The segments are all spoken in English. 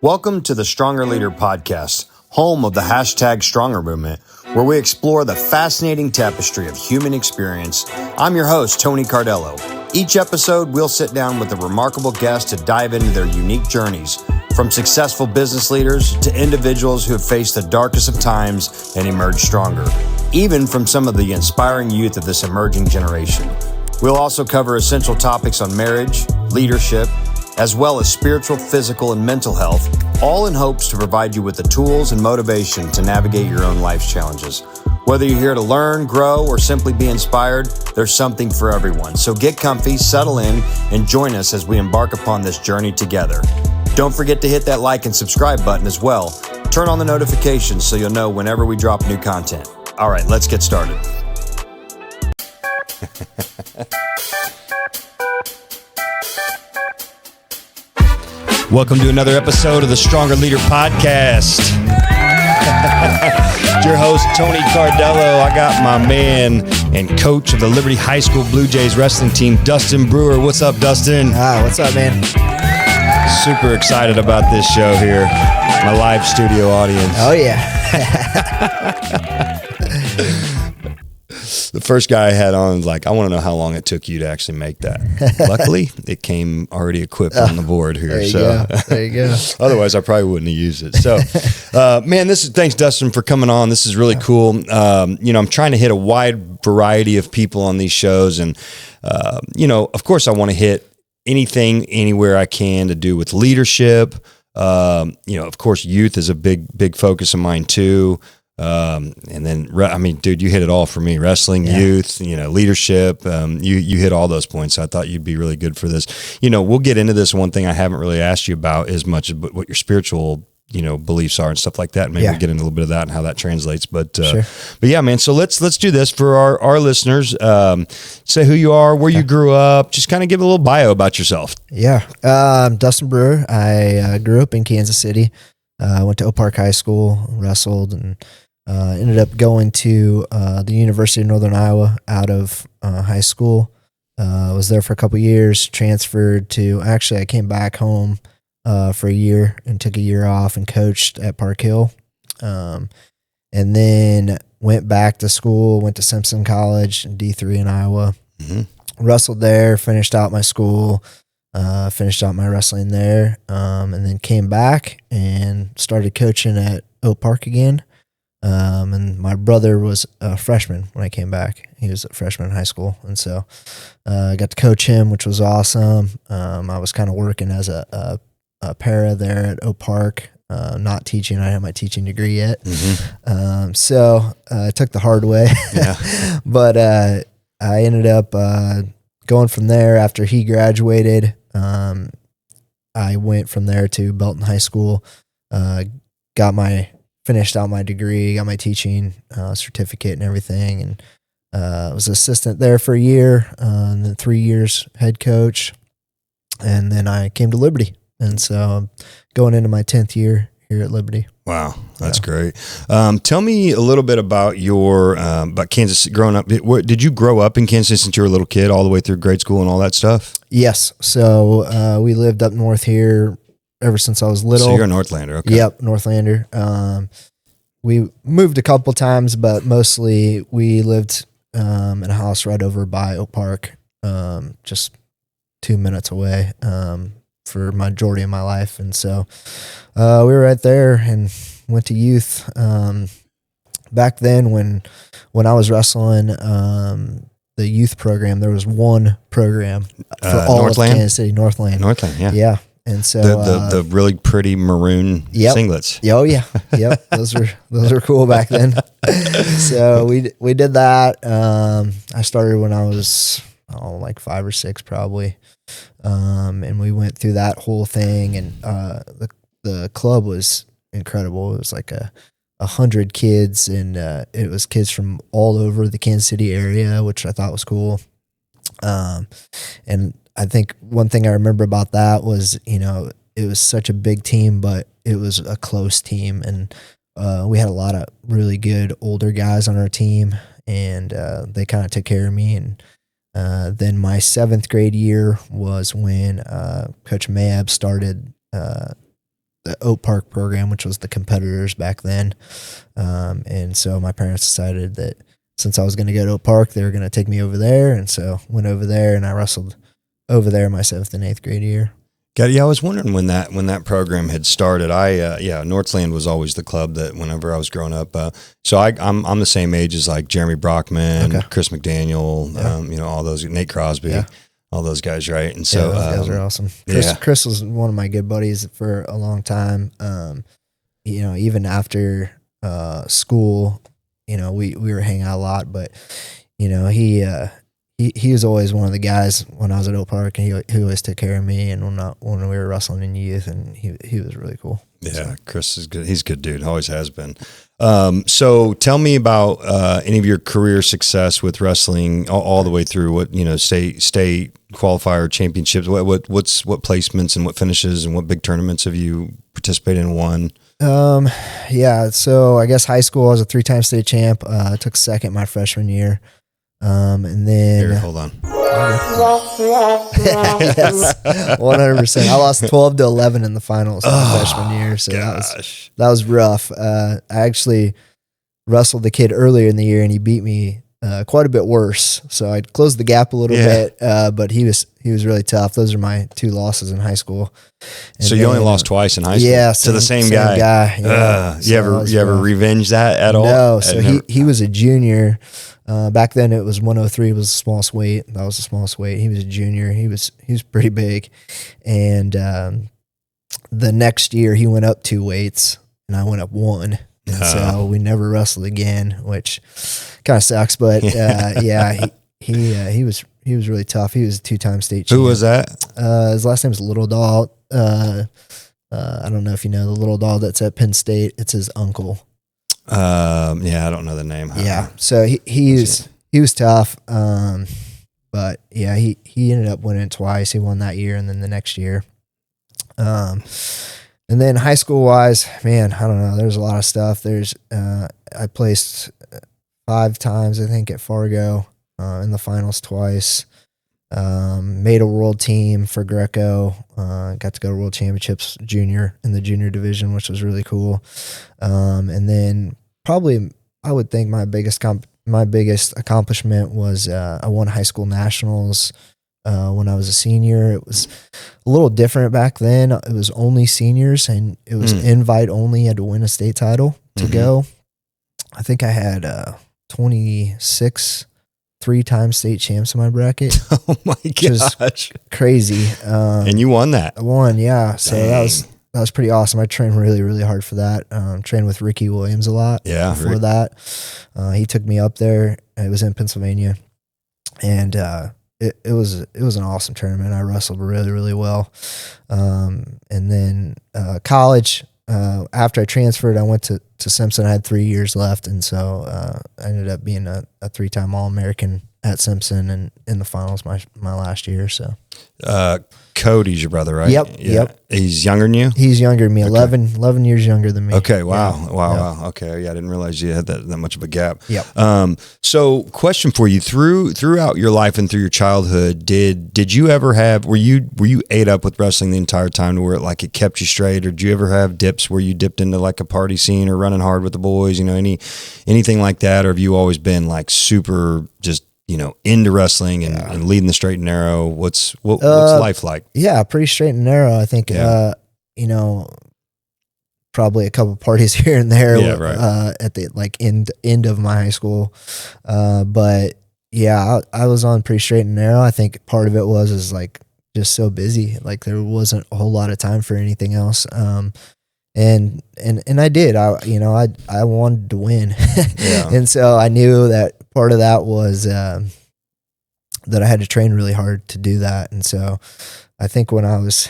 Welcome to the Stronger Leader Podcast, home of the hashtag Stronger movement, where we explore the fascinating tapestry of human experience. I'm your host, Tony Cardello. Each episode, we'll sit down with a remarkable guest to dive into their unique journeys, from successful business leaders to individuals who have faced the darkest of times and emerged stronger, even from some of the inspiring youth of this emerging generation. We'll also cover essential topics on marriage, leadership, as well as spiritual, physical, and mental health, all in hopes to provide you with the tools and motivation to navigate your own life's challenges. Whether you're here to learn, grow, or simply be inspired, there's something for everyone. So get comfy, settle in, and join us as we embark upon this journey together. Don't forget to hit that like and subscribe button as well. Turn on the notifications so you'll know whenever we drop new content. All right, let's get started. Welcome to another episode of the Stronger Leader Podcast. Your host, Tony Cardello. I got my man and coach of the Liberty High School Blue Jays wrestling team, Dustin Brewer. What's up, Dustin? What's up, man? Super excited about this show here. My live studio audience. Oh, yeah. The first guy I had on was like, I want to know how long it took you to actually make that. Luckily, it came already equipped on the board here. There you go. There you go. Otherwise, I probably wouldn't have used it. So, man, thanks, Dustin, for coming on. This is really cool. I'm trying to hit a wide variety of people on these shows. And, of course, I want to hit anything, anywhere I can to do with leadership. Of course, youth is a big focus of mine too. And then, dude, you hit it all for me. Wrestling, youth, leadership. You hit all those points. So I thought you'd be really good for this. We'll get into this. One thing I haven't really asked you about as much as what your spiritual, beliefs are and stuff like that. Maybe we'll get into a little bit of that and how that translates. But yeah, man. So let's do this for our listeners. Say who you are, where you grew up. Just kind of give a little bio about yourself. Yeah. I'm Dustin Brewer. I grew up in Kansas City. I went to Oak Park High School, wrestled, and ended up going to the University of Northern Iowa out of high school. Was there for a couple years, transferred to, I came back home for a year and took a year off and coached at Park Hill. And then went back to school, went to Simpson College, D3 in Iowa. Mm-hmm. Wrestled there, finished out my school, finished out my wrestling there, and then came back and started coaching at Oak Park again. And my brother was a freshman when I came back. He was a freshman in high school. And so I got to coach him, which was awesome. I was kind of working as a para there at Oak Park, not teaching. I didn't have my teaching degree yet. Mm-hmm. So I took the hard way. Yeah. But I ended up going from there after he graduated. I went from there to Belton High School, finished out my degree, got my teaching certificate and everything, and was assistant there for a year, and then 3 years head coach, and then I came to Liberty, and so I'm going into my 10th year here at Liberty. Wow, that's great. Tell me a little bit about about Kansas growing up. Did you grow up in Kansas since you were a little kid, all the way through grade school and all that stuff? Yes. So we lived up north here ever since I was little. So you're a Northlander, okay? Yep, Northlander. We moved a couple times, but mostly we lived in a house right over by Oak Park, just 2 minutes away for majority of my life. And so we were right there and went to youth. Back then when I was wrestling, the youth program, there was one program for all Northland? of Kansas City, Northland. Northland, yeah. Yeah. And so the really pretty maroon singlets. Oh yeah. Yep. Those were cool back then. So we did that. I started when I was like 5 or 6 probably. And we went through that whole thing, and the club was incredible. It was like 100 kids, and it was kids from all over the Kansas City area, which I thought was cool. And I think one thing I remember about that was, it was such a big team, but it was a close team. And we had a lot of really good older guys on our team, and they kind of took care of me. And then my 7th grade year was when Coach Mayab started Oak Park program, which was the competitors back then. And so my parents decided that since I was going to go to Oak Park, they were going to take me over there. And so went over there and I wrestled over there my 7th and 8th grade year. Yeah, I was wondering when that program had started. Northland was always the club that whenever I was growing up. So I'm the same age as like Jeremy Brockman, Okay. Chris McDaniel, all those, Nate Crosby, all those guys, right? And so those guys are awesome. Chris was one of my good buddies for a long time. Even after school, we were hanging out a lot, but he was always one of the guys when I was at Oak Park, and he always took care of me. And when we were wrestling in youth, and he was really cool. Yeah, so. Chris is good. He's a good dude. Always has been. So tell me about any of your career success with wrestling all the way through. What state qualifier championships. What placements and what finishes and what big tournaments have you participated in and won? So I guess high school I was a 3-time state champ. I took second my freshman year. And then Here, hold on. Yes, 100%. I lost 12-11 in the finals my freshman year, so that was rough. I actually wrestled the kid earlier in the year, and he beat me quite a bit worse. So I closed the gap a little bit, but he was really tough. Those are my 2 losses in high school. And so you only lost twice in high school? Yeah, to the same guy. Yeah. You ever revenge that at all? No. So he was a junior. Back then it was 103 was the smallest weight. That was the smallest weight. He was a junior. He was pretty big. And the next year he went up 2 weights and I went up 1. And so we never wrestled again, which kind of sucks. But he was really tough. He was a 2-time state champ. Who was that? His last name is Little Doll. I don't know if you know the Little Doll that's at Penn State. It's his uncle. I don't know the name. Yeah. So he was tough. But yeah, he ended up winning it twice. He won that year and then the next year. And then high school wise, man, I don't know. There's a lot of stuff. I placed 5 times, I think, at Fargo, in the finals twice. Made a world team for Greco. Got to go to World Championships junior in the junior division, which was really cool. And then probably I would think my biggest accomplishment was I won high school nationals when I was a senior. It was a little different back then. It was only seniors and it was invite only. You had to win a state title to go. I think I had 26 3-time state champs in my bracket. Oh my gosh. Crazy. And you won that. I won, yeah. So that was pretty awesome. I trained really, really hard for that. Trained with Ricky Williams a lot before that. He took me up there. It was in Pennsylvania. And it was an awesome tournament. I wrestled really, really well. And then college, after I transferred, I went to Simpson. I had 3 years left, and so I ended up being a 3-time All-American at Simpson and in the finals my last year. So Cody's your brother, right? Yep. He's younger than you? He's younger than me, 11 years younger than me. Okay, wow. Okay, I didn't realize you had that much of a gap. Yep. So question for you, throughout your life and through your childhood, did you ever were you ate up with wrestling the entire time to where it kept you straight, or did you ever have dips where you dipped into like a party scene or running hard with the boys, anything like that, or have you always been like super just into wrestling and leading the straight and narrow? What's life like? Yeah, pretty straight and narrow. I think, probably a couple parties here and there at the end of my high school. But yeah, I was on pretty straight and narrow. I think part of it was just so busy. Like there wasn't a whole lot of time for anything else. And I did, I wanted to win. And so I knew that part of that was, that I had to train really hard to do that. And so I think when I was,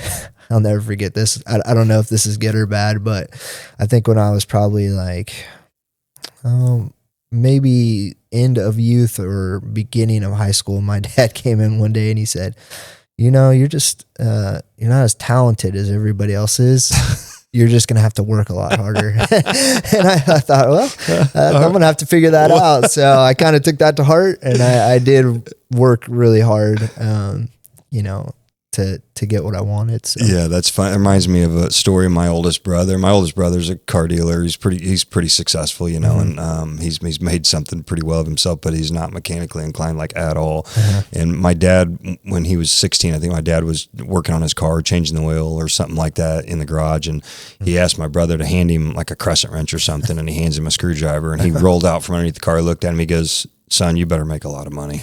I'll never forget this. I don't know if this is good or bad, but I think when I was probably maybe end of youth or beginning of high school, my dad came in one day and he said, you're just, you're not as talented as everybody else is. You're just going to have to work a lot harder. And I thought, I'm going to have to figure that out. So I kind of took that to heart, and I did work really hard, to to get what I wanted. So. Yeah, that's fun. It reminds me of a story of my oldest brother. My oldest brother's a car dealer. He's pretty successful, you know, and he's made something pretty well of himself, but he's not mechanically inclined like at all. And my dad, when he was 16, I think my dad was working on his car, changing the oil or something like that in the garage, and he asked my brother to hand him like a crescent wrench or something, and he hands him a screwdriver, and he rolled out from underneath the car, looked at him, he goes, "Son, you better make a lot of money."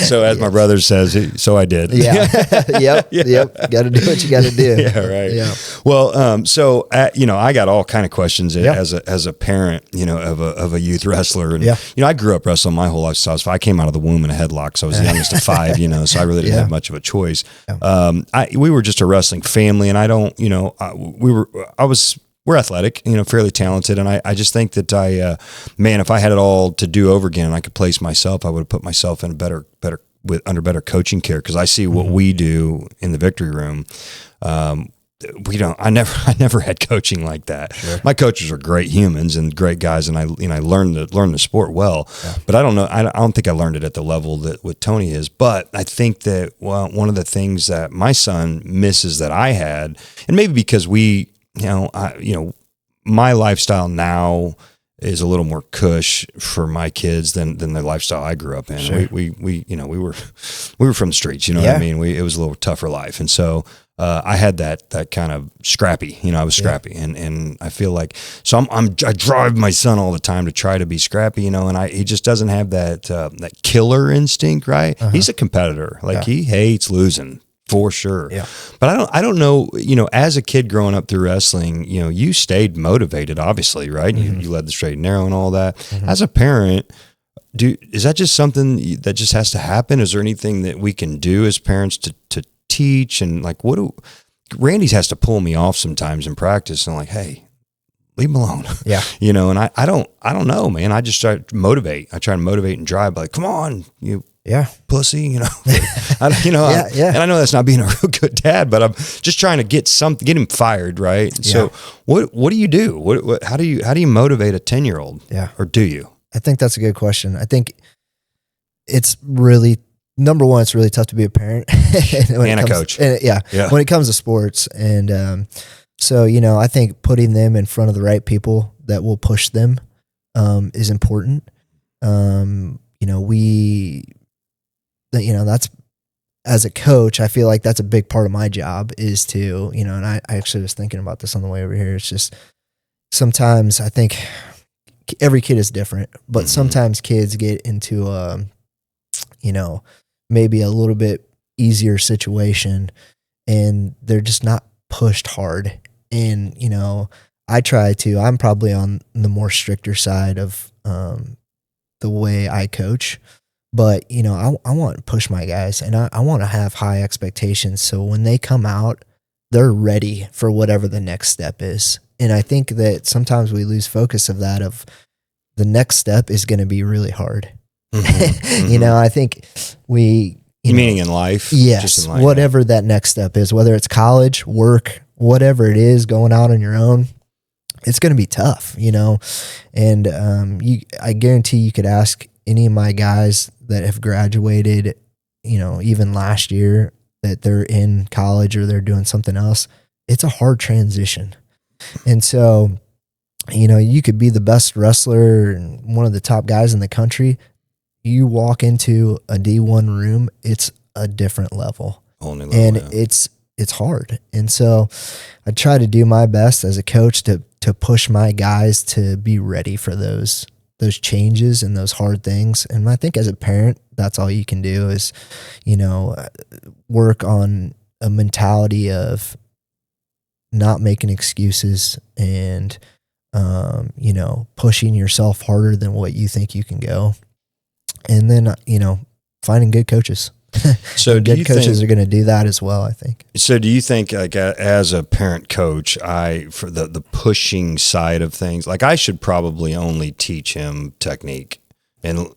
So as my brother says, so I did. Yeah. Yep. Got to do what you got to do. Yeah. Right. Yeah. Well, so you know, I got all kind of questions as a parent, you know, of a youth wrestler, and you know, I grew up wrestling my whole life. So I came out of the womb in a headlock. So I was the youngest of 5, you know, so I really didn't have much of a choice. We were just a wrestling family, and I don't, you know, we're athletic, you know, fairly talented. And I just think that man, if I had it all to do over again and I could place myself, I would have put myself in under better coaching care. Cause I see what we do in the victory room. I never had coaching like that. Sure. My coaches are great humans and great guys. And I learned the sport well, but I don't know. I don't think I learned it at the level that what Tony is, but I think that, well, one of the things that my son misses that I had, and maybe because my lifestyle now is a little more cush for my kids than the lifestyle I grew up in. Sure. We were from the streets, you know what I mean? It was a little tougher life. And so, I had that kind of scrappy, you know, I was scrappy and I feel like, so I drive my son all the time to try to be scrappy, you know, and he just doesn't have that killer instinct, right? He's a competitor. Like he hates losing. For sure. Yeah. But I don't know, you know, as a kid growing up through wrestling, you know, you stayed motivated, obviously, right? You led the straight and narrow and all that. As a parent, is that just something that just has to happen? Is there anything that we can do as parents to teach? And like, Randy's has to pull me off sometimes in practice and like, hey, leave him alone. Yeah. You know, and I don't know, man. I just try to motivate. I try to motivate and drive, like, come on, you pussy, you know. And I know that's not being a real good dad, but I'm just trying to get him fired, right? Yeah. So what do you do? How do you motivate a 10-year-old? Yeah. Or do you? I think that's a good question. I think it's really, number one, it's really tough to be a parent and a coach. When it comes to sports. And so, you know, I think putting them in front of the right people that will push them is important. That's, as a coach, I feel like that's a big part of my job is to, you know, and I actually was thinking about this on the way over here. It's just sometimes I think every kid is different, but sometimes kids get into maybe a little bit easier situation and they're just not pushed hard. And, you know, I'm probably on the more stricter side of the way I coach. But, you know, I want to push my guys and I want to have high expectations. So when they come out, they're ready for whatever the next step is. And I think that sometimes we lose focus of that, of the next step is going to be really hard. You know, I think meaning in life? Yes. Just in life, whatever that next step is, whether it's college, work, whatever it is, going out on your own, it's going to be tough, you know? And I guarantee you could ask any of my guys that have graduated, you know, even last year, that they're in college or they're doing something else, it's a hard transition. And so, you know, you could be the best wrestler and one of the top guys in the country. You walk into a D1 room, it's a different level. And it's hard. And so I try to do my best as a coach to push my guys to be ready for those changes and those hard things. And I think as a parent, that's all you can do is, you know, work on a mentality of not making excuses and, you know, pushing yourself harder than what you think you can go. And then, you know, finding good coaches. So good coaches are going to do that as well, I think. So do you think, like, as a parent coach, for the pushing side of things, like, I should probably only teach him technique, and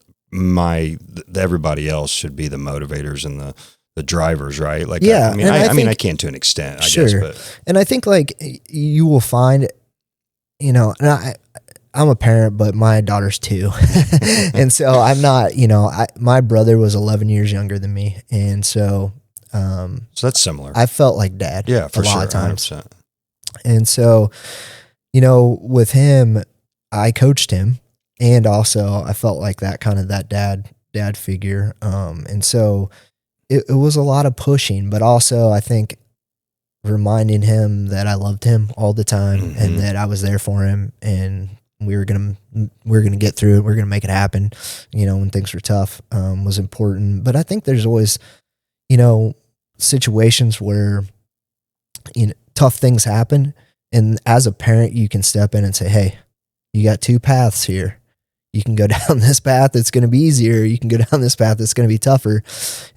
everybody else should be the motivators and the drivers, right? Like, yeah, I mean, I can to an extent, I guess. But. And I think, like, you will find, you know, and I'm a parent, but my daughter's 2. And so I'm not, you know, my brother was 11 years younger than me. And so So that's similar. I felt like dad. Yeah, for a lot sure. of times. 100%. And so, with him, I coached him, and also I felt like that kind of that dad figure. And so it was a lot of pushing, but also I think reminding him that I loved him all the time and that I was there for him, and we were gonna get through it. We are gonna make it happen. When things were tough, was important. But I think there's always, situations where, tough things happen, and as a parent, you can step in and say, "Hey, you got two paths here. You can go down this path that's going to be easier. You can go down this path that's going to be tougher,"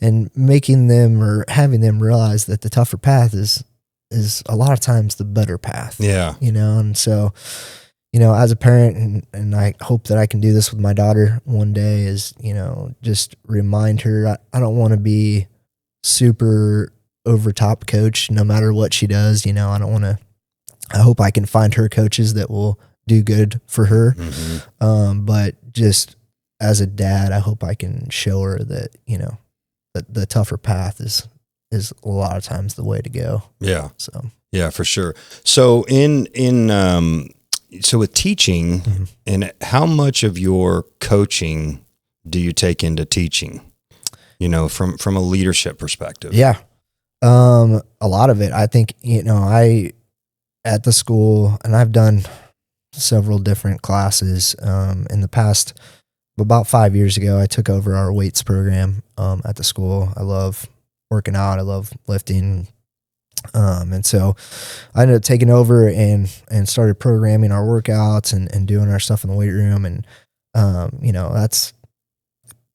and making them or having them realize that the tougher path is a lot of times the better path. Yeah. And so, as a parent, and I hope that I can do this with my daughter one day, is, just remind her, I don't want to be super over top coach no matter what she does. I hope I can find her coaches that will do good for her. But just as a dad, I hope I can show her that, that the tougher path is a lot of times the way to go. Yeah. So, yeah, for sure. So so with teaching, and how much of your coaching do you take into teaching, from a leadership perspective? Yeah. A lot of it, I think, at the school, and I've done several different classes, in the past. About 5 years ago, I took over our weights program, at the school. I love working out. I love lifting. And so I ended up taking over and started programming our workouts and doing our stuff in the weight room. And, that's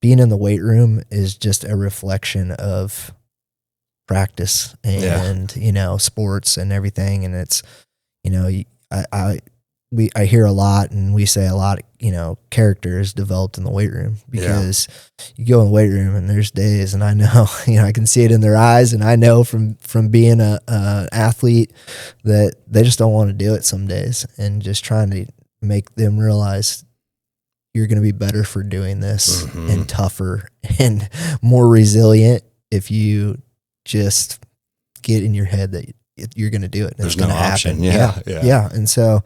being in the weight room is just a reflection of practice and, sports and everything. And it's, I hear a lot, and we say a lot, character is developed in the weight room, because you go in the weight room and there's days, and I know, I can see it in their eyes, and I know from being a athlete that they just don't want to do it some days, and just trying to make them realize you're going to be better for doing this and tougher and more resilient if you just get in your head that you're going to do it. There's it's going no to option. happen. Yeah. And so,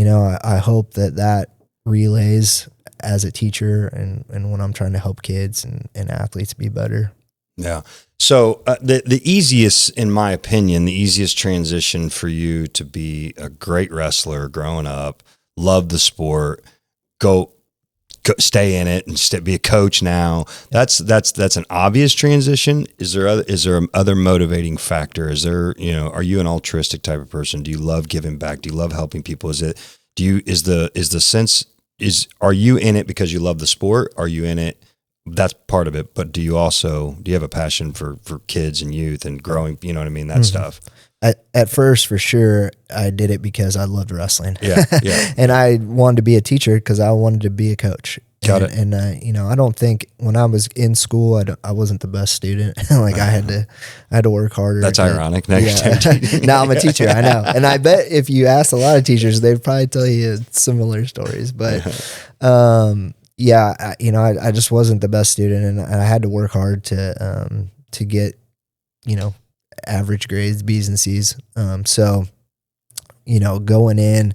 I hope that relays as a teacher and when I'm trying to help kids and athletes be better. Yeah. So the easiest, in my opinion, the easiest transition for you to be a great wrestler growing up, love the sport, go stay in it and be a coach now. That's an obvious transition. Is there other motivating factor? Is there, are you an altruistic type of person? Do you love giving back? Do you love helping people? Are you in it because you love the sport? Are you in it? That's part of it. But do you have a passion for kids and youth and growing, you know what I mean? That stuff. At first, for sure, I did it because I loved wrestling. Yeah. And I wanted to be a teacher because I wanted to be a coach. Got it. And I don't think when I was in school, I wasn't the best student. I had to work harder. That's ironic. Now now I'm a teacher. I know. And I bet if you ask a lot of teachers, they'd probably tell you similar stories. But I just wasn't the best student, and I had to work hard to get average grades, B's and C's. So going in,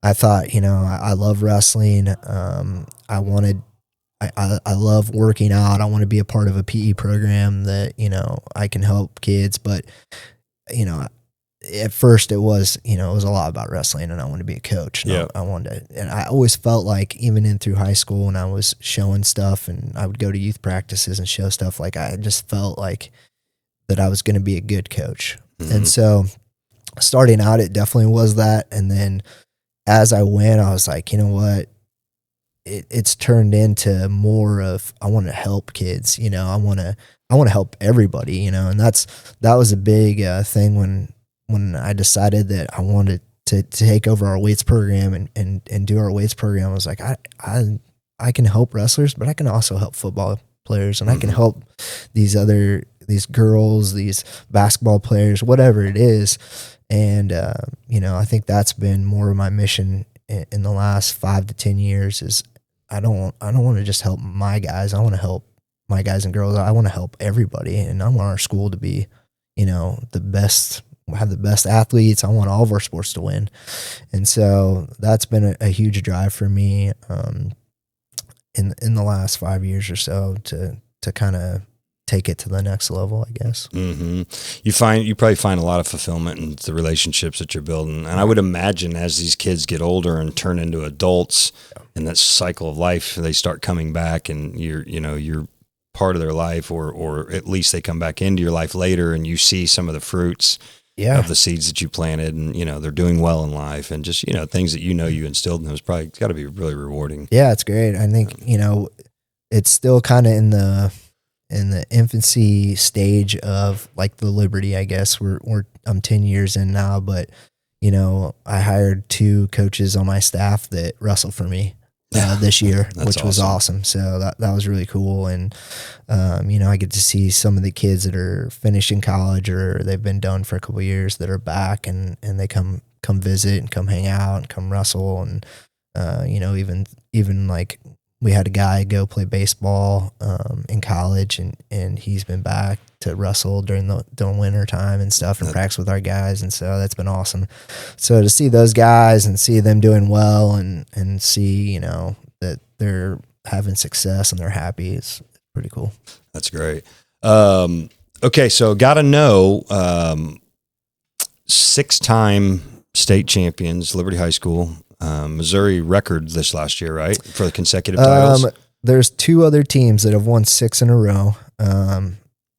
I thought, I love wrestling. I love working out. I want to be a part of a PE program that, I can help kids. But, at first it was, it was a lot about wrestling, and I wanted to be a coach. And I wanted to, and I always felt like even in through high school when I was showing stuff and I would go to youth practices and show stuff, like I just felt like that I was going to be a good coach. And so starting out, it definitely was that. And then as I went, I was like, you know what? It's turned into more of, I want to help kids, I want to help everybody, and that was a big thing when I decided that I wanted to take over our weights program and do our weights program. I was like, I can help wrestlers, but I can also help football players, and I can help these girls, these basketball players, whatever it is. And, I think that's been more of my mission in the last 5 to 10 years is I don't want to just help my guys. I want to help my guys and girls, I want to help everybody, and I want our school to be, the best, have the best athletes. I want all of our sports to win. And so that's been a huge drive for me in the last 5 years or so to kind of take it to the next level, I guess. Mm-hmm. You probably find a lot of fulfillment in the relationships that you're building. And I would imagine as these kids get older and turn into adults in that cycle of life, they start coming back and you're part of their life, or at least they come back into your life later and you see some of the fruits of the seeds that you planted, and they're doing well in life, and just things that you instilled in them. It's probably got to be really rewarding. Yeah, it's great. I think it's still kind of in the infancy stage of like the Liberty, I guess. I'm 10 years in now, but I hired 2 coaches on my staff that wrestle for me this year, which was awesome. So that was really cool. And, I get to see some of the kids that are finishing college or they've been done for a couple of years that are back, and they come visit and come hang out and come wrestle. And, even like we had a guy go play baseball in college, and he's been back to wrestle during winter time and stuff, and practice with our guys. And so that's been awesome. So to see those guys and see them doing well and see, that they're having success and they're happy, it's pretty cool. That's great. Okay. So got to know 6-time state champions, Liberty High School, Missouri record this last year, right? For the consecutive titles. There's 2 other teams that have won 6 in a row.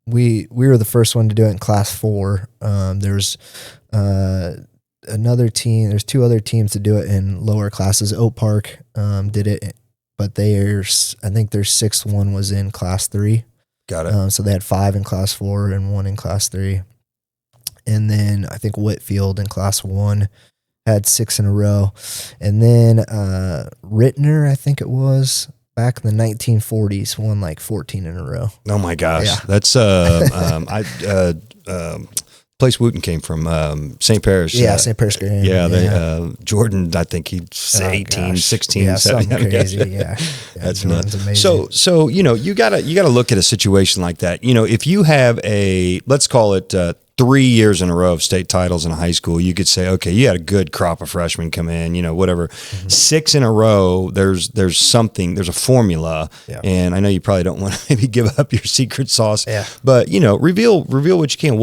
We were the first one to do it in Class 4. There's another team. There's 2 other teams to do it in lower classes. Oak Park did it, but I think their 6th one was in Class 3. Got it. So they had 5 in Class 4 and 1 in Class 3. And then I think Whitfield in Class 1 had 6 in a row. And then Rittner, I think it was, back in the 1940s, won like 14 in a row. Oh my gosh. Yeah. That's place Wooten came from, St. Paris. Yeah, St. Paris Graham. Yeah, Jordan, I think he's 18, 16, 17. Crazy, yeah. That's Jordan's nuts. amazing. So you gotta look at a situation like that. If you have let's call it 3 years in a row of state titles in a high school, you could say, okay, you had a good crop of freshmen come in, whatever. Mm-hmm. 6 in a row, there's a formula. Yeah. And I know you probably don't want to maybe give up your secret sauce, but reveal what you can.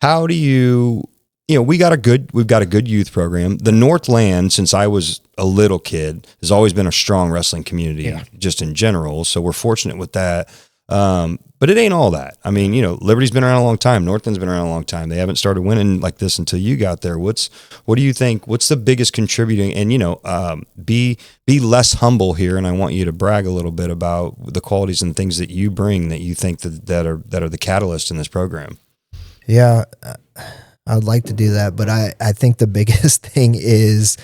How do you, we've got a good youth program. The Northland, since I was a little kid, has always been a strong wrestling community just in general. So we're fortunate with that. But it ain't all that. I mean, Liberty's been around a long time. Northland's been around a long time. They haven't started winning like this until you got there. What do you think? What's the biggest contributing? And be less humble here. And I want you to brag a little bit about the qualities and things that you bring that you think that are the catalyst in this program. Yeah, I'd like to do that, but I think the biggest thing is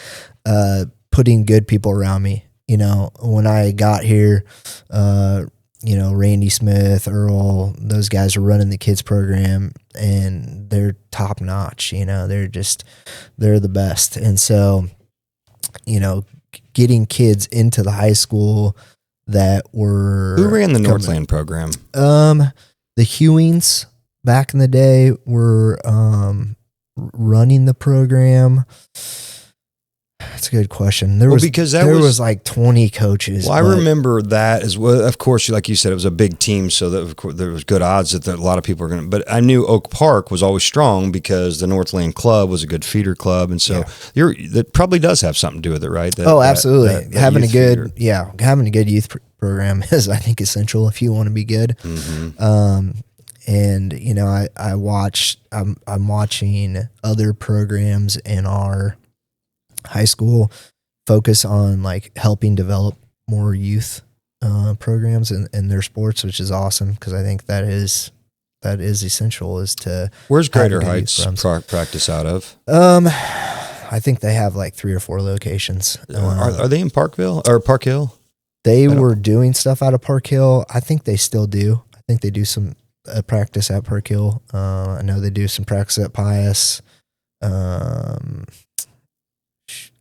putting good people around me. When I got here, Randy Smith, Earl, those guys are running the kids program, and they're top notch. They're the best. And so, getting kids into the high school that were... Who ran the Northland program? The Hewings back in the day were running the program. That's a good question. There was like 20 coaches. Well, I remember that as well. Of course, like you said, it was a big team, so there was good odds that a lot of people were going to. But I knew Oak Park was always strong because the Northland Club was a good feeder club, and so that probably does have something to do with it, right? Absolutely. Having a good youth program is, I think, essential if you want to be good. Mm-hmm. And I'm watching other programs in our high school focus on like helping develop more youth programs in their sports, which is awesome, because I think that is essential. Is to where's Greater Heights practice out of? I think they have like 3 or 4 locations. Are they in Parkville or Park Hill? They were doing stuff out of Park Hill. I think they still do. I think they do some practice at Park Hill. I know they do some practice at Pius.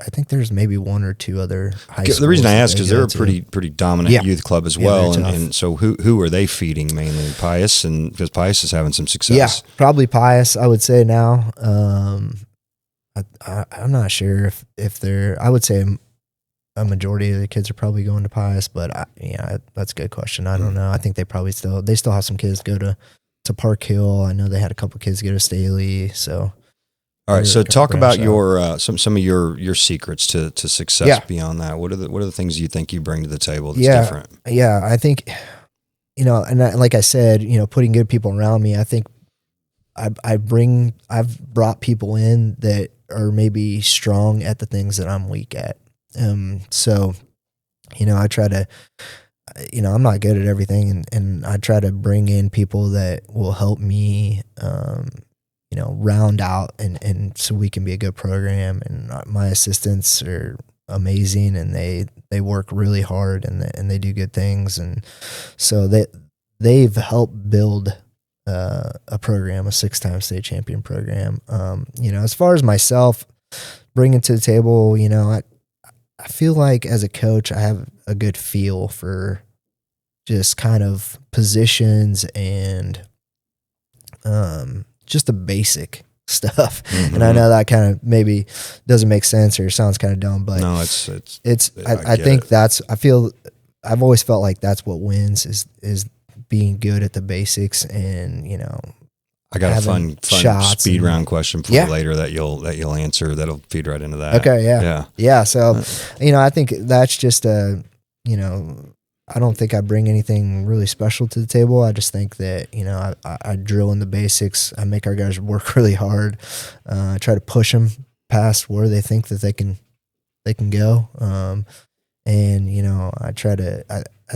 I think there's maybe one or two other high schools. The reason I ask is they're a pretty dominant youth club as well. Yeah, and so who are they feeding mainly? Pius, and because Pius is having some success. Yeah, probably Pius, I would say now. I'm not sure if they're, I would say a majority of the kids are probably going to Pius, but that's a good question. I don't know. I think they still have some kids go to Park Hill. I know they had a couple kids go to Staley. So, all right. So talk about your some of your secrets to success beyond that. What are the things you think you bring to the table that's different? Yeah, I think like I said, putting good people around me. I think I've brought people in that are maybe strong at the things that I'm weak at. So, I try to, I'm not good at everything, and I try to bring in people that will help me, round out and so we can be a good program. And my assistants are amazing, and they work really hard, and they do good things. And so they've helped build a program, a 6-time state champion program. As far as myself bringing to the table, I feel like as a coach, I have a good feel for just kind of positions and just the basic stuff. Mm-hmm. And I know that kind of maybe doesn't make sense or sounds kind of dumb, but no, I've always felt like that's what wins is being good at the basics. And, I got a fun speed round question for you later that you'll answer. That'll feed right into that. Okay. Yeah. So, I think that's just I don't think I bring anything really special to the table. I just think that, I drill in the basics. I make our guys work really hard. I try to push them past where they think that they can go. I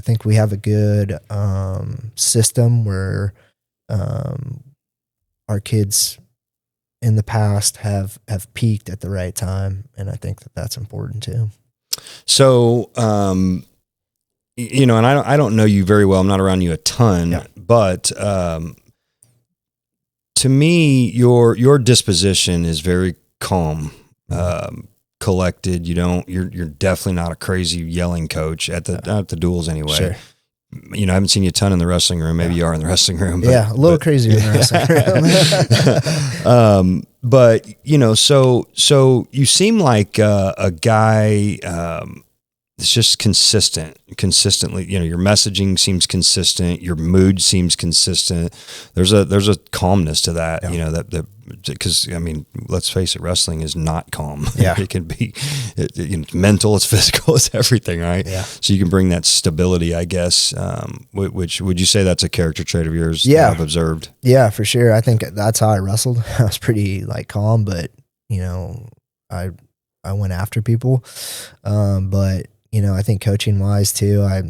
think we have a good system where our kids in the past have peaked at the right time. And I think that that's important too. So, and I don't know you very well. I'm not around you a ton, but to me, your disposition is very calm, collected. You're definitely not a crazy yelling coach at the duels anyway. Sure. I haven't seen you a ton in the wrestling room. Maybe you are in the wrestling room. But, a little crazy in the wrestling room. But so you seem like a guy that's just consistently. Your messaging seems consistent. Your mood seems consistent. There's a calmness to that. That because let's face it, wrestling is not calm. Yeah, it can be it's mental, it's physical, it's everything, right? Yeah. So you can bring that stability, I guess. Which would you say that's a character trait of yours? Yeah, that I've observed. Yeah, for sure. I think that's how I wrestled. I was pretty calm, but I went after people. But I think coaching wise too, I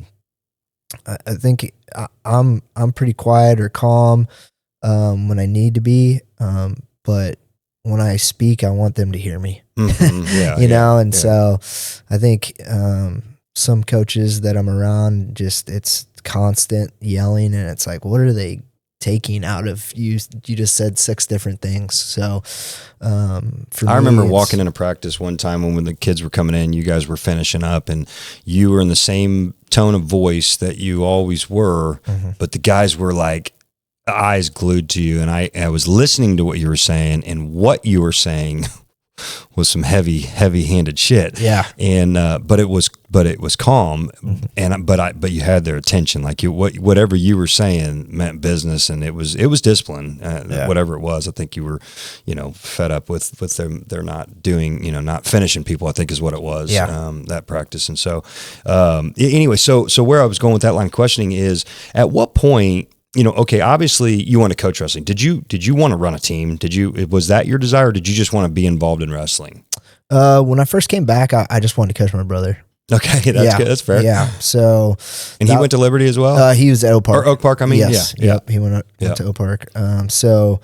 think I'm pretty quiet or calm when I need to be. But when I speak, I want them to hear me. Mm-hmm. So I think some coaches that I'm around, it's constant yelling, and it's like, what are they taking out of you? You just said 6 different things. So I remember walking into practice one time when the kids were coming in, you guys were finishing up, and you were in the same tone of voice that you always were, mm-hmm. but the guys were eyes glued to you, and I was listening to what you were saying, and what you were saying was some heavy-handed shit. Yeah. And but it was calm, mm-hmm. but you had their attention. Whatever you were saying meant business, and it was discipline. Whatever it was, I think you were, fed up with them. They're not doing, not finishing people, I think is what it was. Yeah. That practice, and so anyway, so where I was going with that line of questioning is, at what point? Okay, obviously you want to coach wrestling. Did you want to run a team? Was that your desire, or did you just want to be involved in wrestling? When I first came back, I just wanted to coach my brother. Okay, that's good. That's fair. Yeah. So, and he went to Liberty as well? He was at Oak Park. Or Oak Park, Yes. Yeah. Yep. He went to Oak Park. So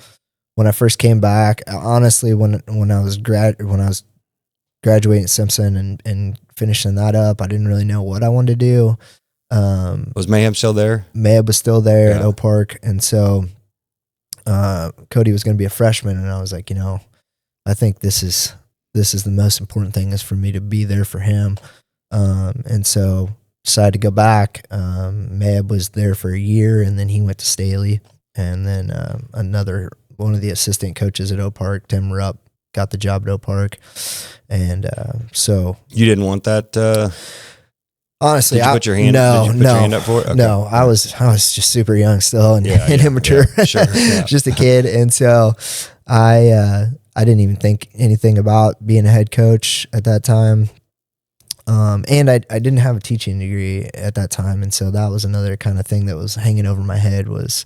when I first came back, honestly, when I was graduating at Simpson and finishing that up, I didn't really know what I wanted to do. Was Mayhem still there? Mayhem was still there at Oak Park. And so Cody was going to be a freshman, and I was like, I think this is this is the most important thing, is for me to be there for him. And so decided to go back. Meb was there for a year, and then he went to Staley, and then one of the assistant coaches at Oak Park, Tim Rupp, got the job at Oak Park. And so you didn't want that. Honestly, did you put your hand? No, did you put your hand up for it? Okay. No. I was just super young still and immature, sure, just a kid, and so I didn't even think anything about being a head coach at that time. And I didn't have a teaching degree at that time, and so that was another kind of thing that was hanging over my head. Was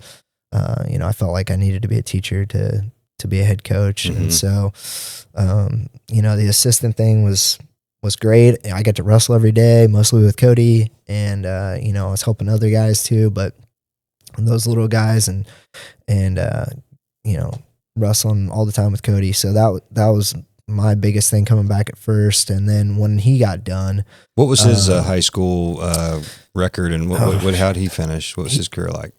I felt like I needed to be a teacher to be a head coach, and so the assistant thing was great. I got to wrestle every day, mostly with Cody, and I was helping other guys too, but those little guys and wrestling all the time with Cody. So that was my biggest thing coming back at first. And then when he got done, what was his high school record, and how did he finish? What was his career like?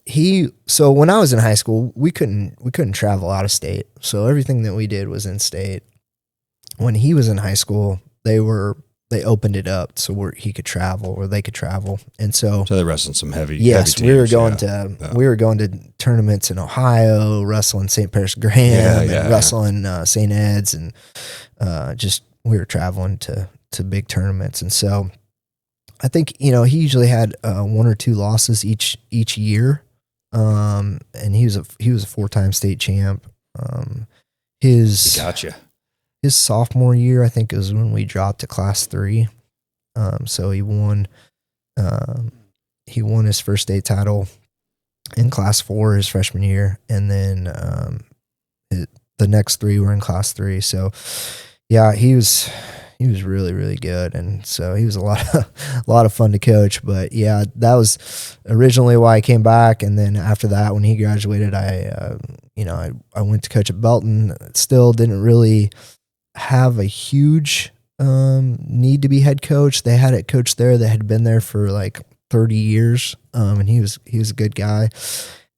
So when I was in high school, we couldn't travel out of state. So everything that we did was in state. When he was in high school, they opened it up so where he could travel, or they could travel. And so they wrestled some heavy. Yes, heavy teams, we were going to tournaments in Ohio, wrestling St. Paris Graham, and wrestling St. Ed's, and we were traveling to big tournaments. And so I think he usually had 1 or 2 losses each year, and he was a 4-time state champ. Gotcha. His sophomore year, I think, is when we dropped to Class 3. So he won his first state title in Class 4 his freshman year, and then the next 3 were in Class 3. So yeah, he was really, really good, and so he was a lot of fun to coach. But yeah, that was originally why I came back, and then after that, when he graduated, I went to coach at Belton. Still didn't really have a huge need to be head coach. They had a coach there that had been there for like 30 years, and he was a good guy.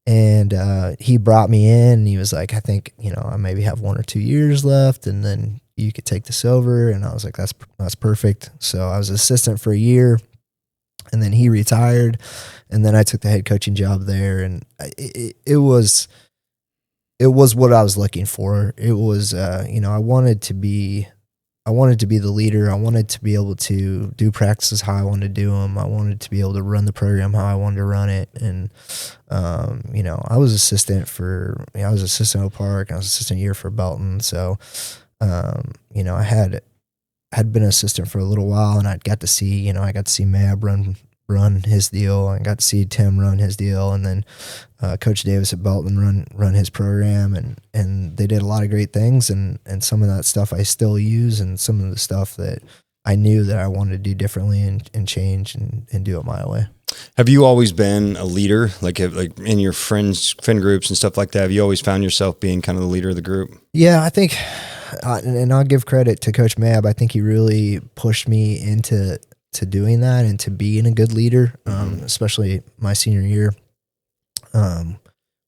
And he brought me in, and he was like, I think I maybe have 1 or 2 years left, and then you could take this over. And I was like, that's perfect. So I was assistant for a year, and then he retired, and then I took the head coaching job there, and it was what I was looking for. It was, I wanted to be the leader. I wanted to be able to do practices how I wanted to do them. I wanted to be able to run the program how I wanted to run it. And, I was assistant at Oak Park, and I was assistant a year for Belton. So, I had been an assistant for a little while, and I got to see Mab run his deal. I got to see Tim run his deal, and then Coach Davis at Belton run his program, and they did a lot of great things, and some of that stuff I still use, and some of the stuff that I knew that I wanted to do differently and change and do it my way. Have you always been a leader, like in your friend groups and stuff like that? Have you always found yourself being kind of the leader of the group? Yeah, I think, and I'll give credit to Coach Mab. I think he really pushed me into doing that and to being a good leader, especially my senior year.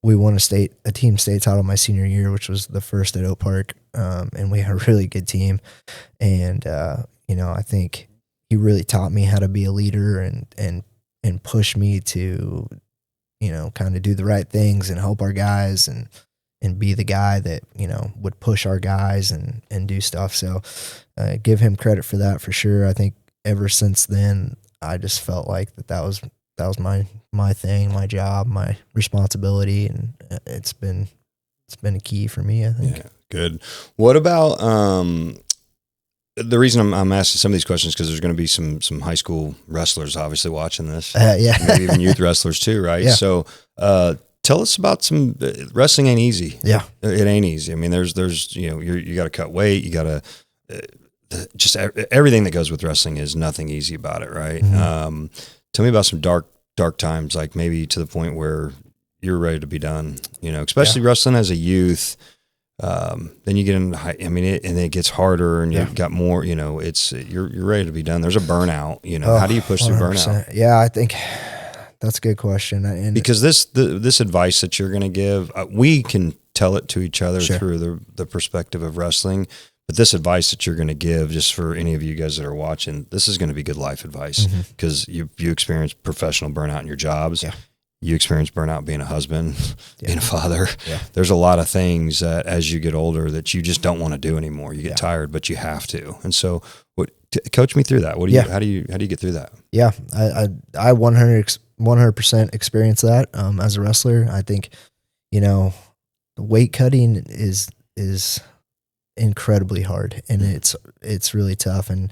We won a team state title my senior year, which was the first at Oak Park, and we had a really good team. And I think he really taught me how to be a leader and push me to kind of do the right things and help our guys and be the guy that would push our guys and do stuff. So give him credit for that for sure. I think ever since then, I just felt like that was my thing, my job, my responsibility, and it's been a key for me, I think. Yeah, good. What about the reason I'm asking some of these questions, because there's going to be some high school wrestlers obviously watching this, maybe even youth wrestlers too, right? Yeah. So tell us about some wrestling. Ain't easy. Yeah, it ain't easy. I mean, there's you got to cut weight, you got to. Just everything that goes with wrestling is nothing easy about it, right? Mm-hmm. Tell me about some dark times, like maybe to the point where you're ready to be done, especially wrestling as a youth. Then you get into and it gets harder, and you've got more, it's, you're ready to be done. There's a burnout, how do you push through 100%. burnout? Yeah, I think that's a good question. And because this advice that you're going to give, we can tell it to each other through the perspective of wrestling. But this advice that you're going to give, just for any of you guys that are watching, this is going to be good life advice, because you experience professional burnout in your jobs. Yeah. You experience burnout being a husband, being a father. Yeah. There's a lot of things that as you get older that you just don't want to do anymore. You get tired, but you have to. And so coach me through that. What do you, how do you get through that? Yeah. I 100% experience that, as a wrestler. I think, weight cutting is incredibly hard, and it's really tough. And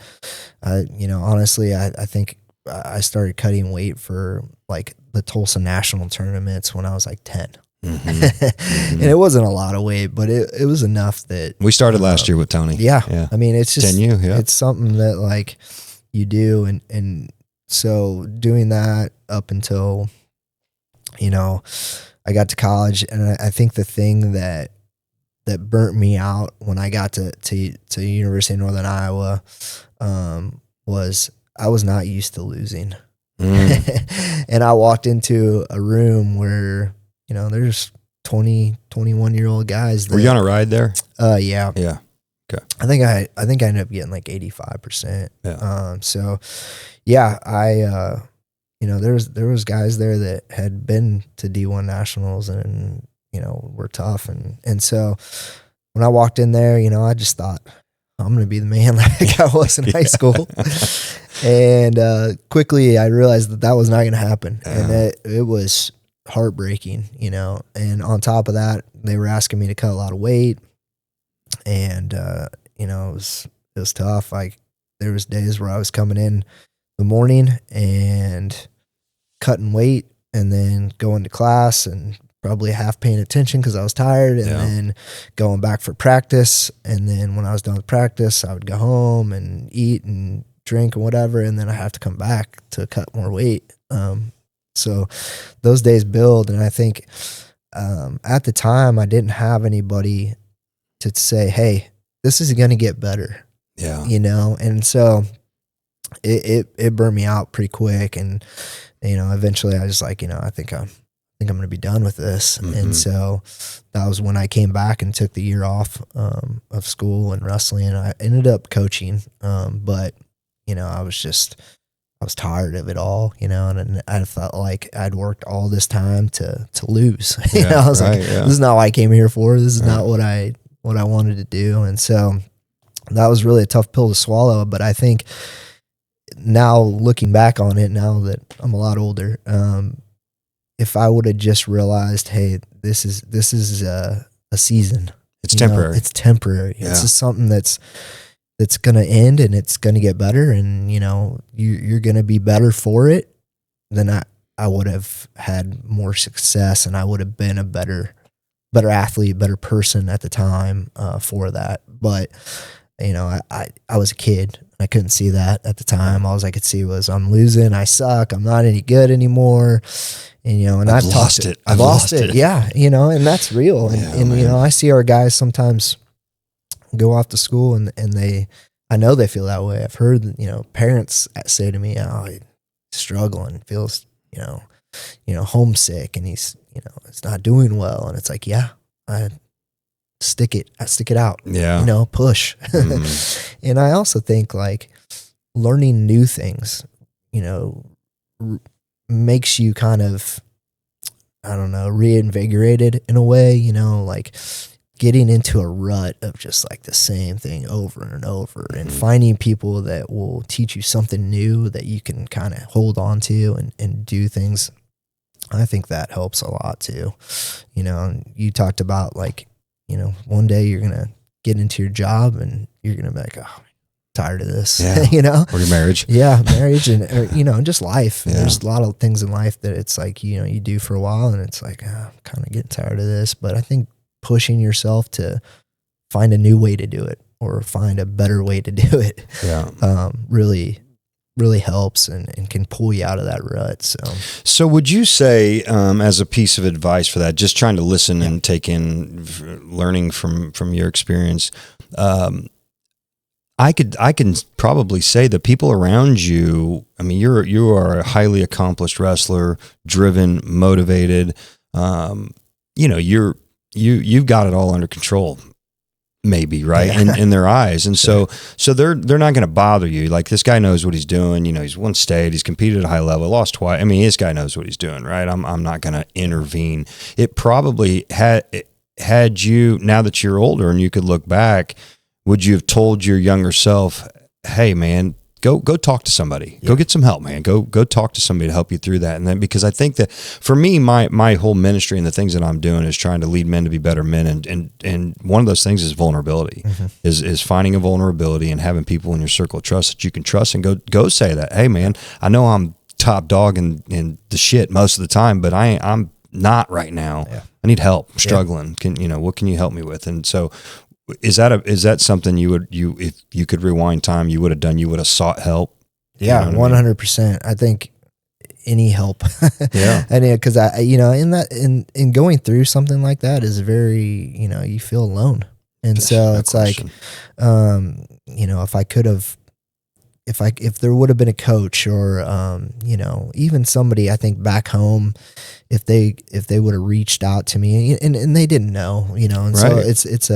honestly, I think I started cutting weight for like the Tulsa national tournaments when I was like 10. And it wasn't a lot of weight, but it was enough that we started last year with Tony. Yeah. I mean, it's just, 10U, it's something that like you do. And so doing that up until, I got to college, and I think the thing that burnt me out when I got to University of Northern Iowa, was I was not used to losing. And I walked into a room where, there's 20, 21-year-old guys. Were you on a ride there? Yeah. Yeah. Okay. I think I ended up getting like 85%. Yeah. So yeah, there was guys there that had been to D1 nationals and, were tough. And so when I walked in there, I just thought, I'm going to be the man like I was in high school. And quickly I realized that was not going to happen. And it was heartbreaking, and on top of that, they were asking me to cut a lot of weight. And, it was tough. There was days where I was coming in the morning and cutting weight, and then going to class and probably half paying attention because I was tired, and then going back for practice. And then when I was done with practice, I would go home and eat and drink and whatever, and then I have to come back to cut more weight. So those days build, and I think at the time I didn't have anybody to say, hey, this is going to get better. Yeah. And so it burned me out pretty quick. And, eventually I was like, I think I'm going to be done with this. And so that was when I came back and took the year off of school and wrestling. And I ended up coaching. But, I was tired of it all, and I felt like I'd worked all this time to lose. I was like, this is not what I came here for. This is not what I wanted to do. And so that was really a tough pill to swallow. But I think now, looking back on it, now that I'm a lot older, if I would have just realized, hey, this is a season. It's temporary. It's temporary. Yeah. It's just something that's going to end, and it's going to get better, and you're going to be better for it. Then I would have had more success, and I would have been a better athlete, better person at the time for that. But I was a kid. I couldn't see that at the time. All I could see was I'm losing. I suck. I'm not any good anymore. And I've lost it. I've lost it. Yeah. And that's real. And I see our guys sometimes go off to school and I know they feel that way. I've heard, parents say to me, oh, he's struggling, feels, homesick, and he's, it's not doing well. And it's like, yeah, I stick it out, push. And I also think like learning new things, makes you kind of, I don't know, reinvigorated in a way, like getting into a rut of just like the same thing over and over, and finding people that will teach you something new that you can kind of hold on to and do things. I think that helps a lot too. And you talked about like, one day you're going to get into your job and you're going to be like, oh, I'm tired of this, or your marriage. Yeah. Marriage and just life. Yeah. There's a lot of things in life that it's like, you do for a while and it's like, I'm kind of getting tired of this. But I think pushing yourself to find a new way to do it or find a better way to do it, really helps and can pull you out of that rut. So would you say, as a piece of advice for that, just trying to listen and take in, learning from your experience, I can probably say that people around you, I mean, you are a highly accomplished wrestler, driven, motivated, you've got it all under control. maybe, right? Yeah. In their eyes. And so they're not going to bother you. Like, this guy knows what he's doing. You know, he's won state, he's competed at a high level, lost twice. I mean, this guy knows what he's doing, right? I'm not going to intervene. It probably had you, now that you're older and you could look back, would you have told your younger self, hey man, go talk to somebody, go get some help, man, go talk to somebody to help you through that? And then, because I think that for me, my whole ministry and the things that I'm doing is trying to lead men to be better men. And one of those things is vulnerability, is finding a vulnerability and having people in your circle of trust that you can trust, and go say that, hey man, I know I'm top dog in the shit most of the time, but I'm not right now. Yeah. I need help. I'm struggling. What can you help me with? And so, is that something if you could rewind time, you would have done? You would have sought help. Yeah, 100%. I think any help. Yeah, and because in going through something like that is very, you feel alone, and so it's question. If I could have. If there would have been a coach or, even somebody, I think back home, if they would have reached out to me and they didn't know, and right. So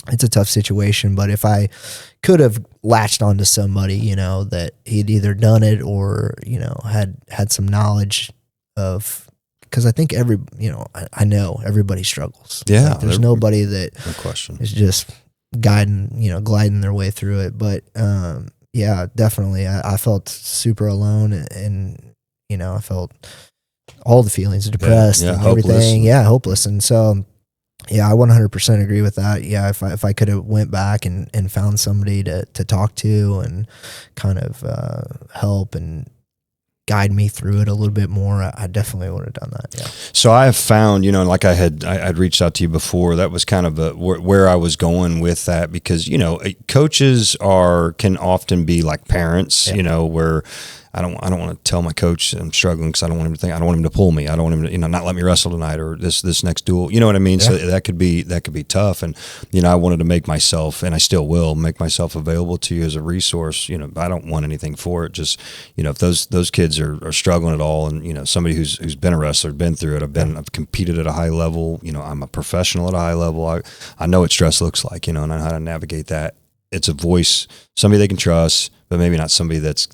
it's a tough situation, but if I could have latched onto somebody, that he'd either done it or, had some knowledge of, because I think I know everybody struggles. Yeah. Like, there's nobody that no question is just gliding their way through it. But, yeah, definitely. I felt super alone, and I felt all the feelings, depressed and everything. Hopeless. And so, yeah, I 100% agree with that. Yeah, if I could have went back and found somebody to talk to and kind of help and guide me through it a little bit more, I definitely would have done that. Yeah. So I have found, like I'd reached out to you before. That was kind of where I was going with that, because, coaches can often be like parents, where I don't want to tell my coach I'm struggling because I don't want him to think, I don't want him to pull me. I don't want him to, not let me wrestle tonight, or this next duel. You know what I mean? Yeah. So that could be tough. And, I wanted to make myself, and I still will make myself available to you as a resource. I don't want anything for it. Just, if those kids are struggling at all, and, somebody who's been a wrestler, been through it, I've competed at a high level, I'm a professional at a high level. I know what stress looks like, and I know how to navigate that. It's a voice, somebody they can trust, but maybe not somebody it's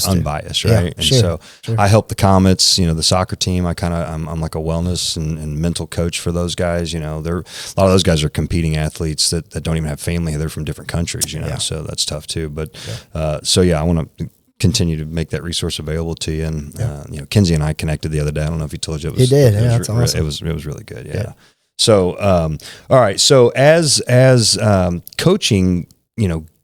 unbiased, right? Yeah, and sure. I help the Comets, the soccer team. I'm like a wellness and mental coach for those guys. A lot of those guys are competing athletes that don't even have family. They're from different countries, so that's tough too. But I want to continue to make that resource available to you. And Kinsey and I connected the other day. I don't know if he told you. He did. Yeah, that's awesome. It was really good. Yeah. So, all right. So as coaching,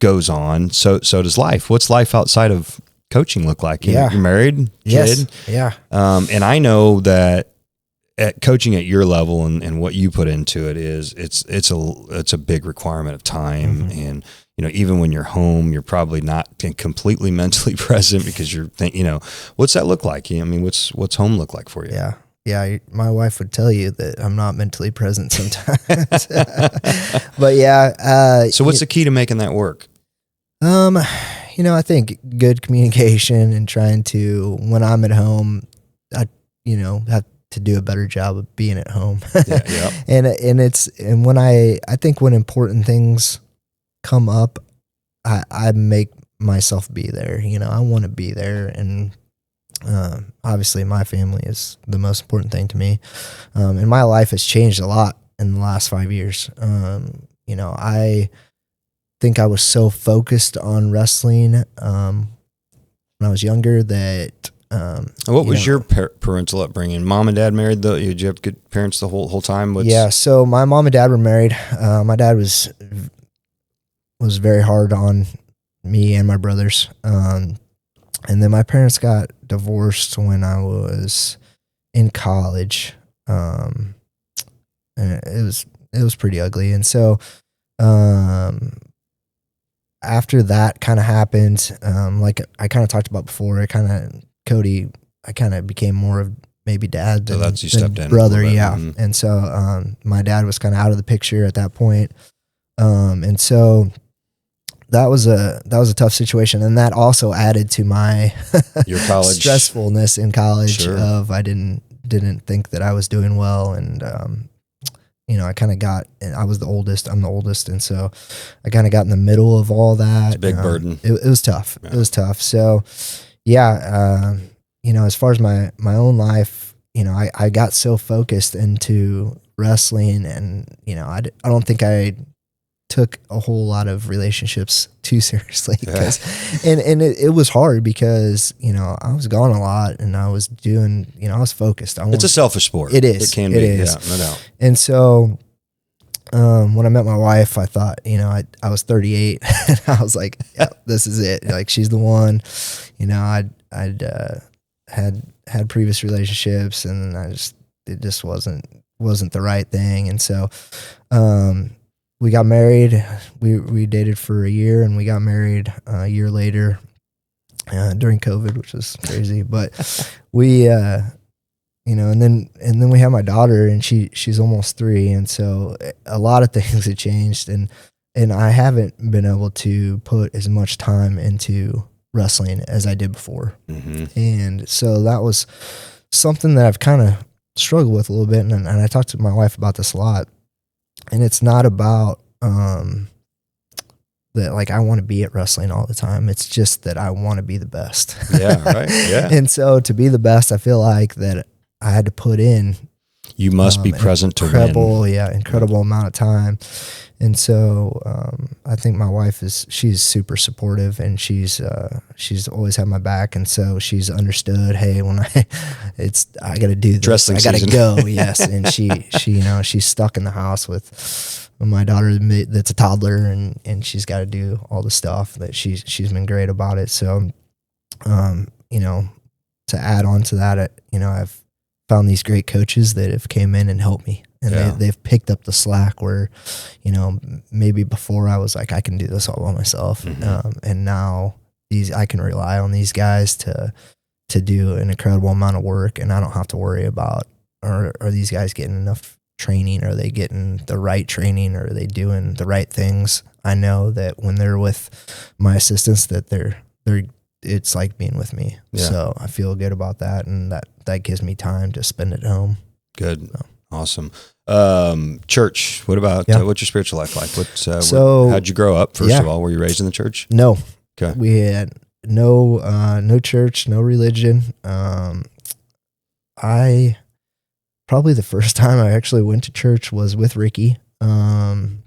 goes on, so does life. What's life outside of coaching look like? You're married, yes. kid. Yeah. And I know that at coaching at your level and what you put into it it's a big requirement of time. Mm-hmm. And, even when you're home, you're probably not completely mentally present because you're thinking, what's that look like? What's home look like for you? Yeah. Yeah, my wife would tell you that I'm not mentally present sometimes. But yeah. So what's the key to making that work? I think good communication and trying to, when I'm at home, I have to do a better job of being at home. Yeah. And when I think when important things come up, I make myself be there. I want to be there, and obviously my family is the most important thing to me. And my life has changed a lot in the last 5 years. I think I was so focused on wrestling when I was younger that. What was your parental upbringing? Mom and dad married though? Did you have good parents the whole time? Yeah. So my mom and dad were married. My dad was very hard on me and my brothers. And then my parents got divorced when I was in college. And it was pretty ugly. And so, after that kind of happened, like I kind of talked about before, I kind of became more of maybe dad than brother. Yeah. Mm-hmm. And so, my dad was kind of out of the picture at that point. And so that was a tough situation, and that also added to my your college stressfulness in college. Sure. Of I didn't think that I was doing well, and I kind of got, and I was the oldest, I'm the oldest. And so I kind of got in the middle of all that. It's a big burden. It was tough. Yeah. It was tough. So as far as my own life, I got so focused into wrestling, and, I don't think I took a whole lot of relationships too seriously, and it was hard because, I was gone a lot, and I was doing, I was focused. It's a selfish sport. It is. It can be. Yeah, no doubt. And so, when I met my wife, I thought, I was 38 and I was like, yeah, this is it. Like, she's the one. I'd had previous relationships, and it just wasn't the right thing. And so, we got married. We dated for a year, and we got married a year later during COVID, which was crazy. But we, and then we had my daughter, and she's almost 3, and so a lot of things had changed, and I haven't been able to put as much time into wrestling as I did before. Mm-hmm. And so that was something that I've kind of struggled with a little bit, and I talked to my wife about this a lot. And it's not about that, like, I want to be at wrestling all the time. It's just that I want to be the best. Yeah, right. Yeah. And so to be the best, I feel like that I had to put in. You must be present to win. Incredible amount of time. And so I think my wife she's super supportive, and she's always had my back, and so she's understood. Hey, when I got to do this, I got to go. Yes, and she's stuck in the house with my daughter that's a toddler, and she's got to do all the stuff that she's been great about it. So, to add on to that, I've found these great coaches that have came in and helped me. And they've picked up the slack where, maybe before I was like, I can do this all by myself. Mm-hmm. And now I can rely on these guys to do an incredible amount of work, and I don't have to worry about, are these guys getting enough training? Are they getting the right training? Are they doing the right things? I know that when they're with my assistants, that it's like being with me. Yeah. So I feel good about that. And that gives me time to spend at home. Good. So. Awesome. Church. What about, what's your spiritual life like? How'd you grow up? First of all, were you raised in the church? No. Okay. We had no church, no religion. Probably the first time I actually went to church was with Ricky, when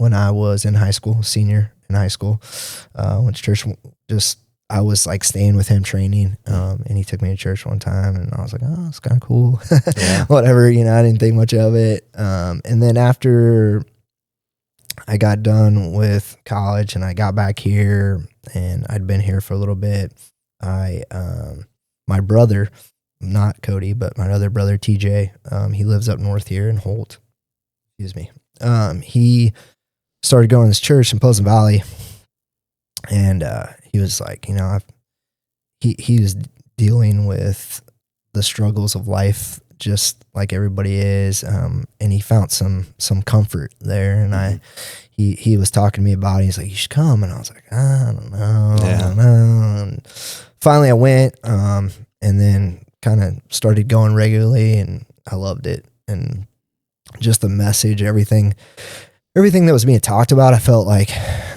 I was in high school, senior in high school. Went to church, I was like staying with him training, and he took me to church one time, and I was like, oh, it's kind of cool. Whatever, I didn't think much of it. And then after I got done with college and I got back here, and I'd been here for a little bit, my brother, not Cody, but my other brother, TJ, he lives up north here in Holt. Excuse me. He started going to this church in Pleasant Valley, and he was like, he was dealing with the struggles of life just like everybody is, and he found some comfort there. And he was talking to me about it. He's like, you should come. And I was like, I don't know. And finally I went, and then kind of started going regularly, and I loved it. And just the message, everything that was being talked about, I felt like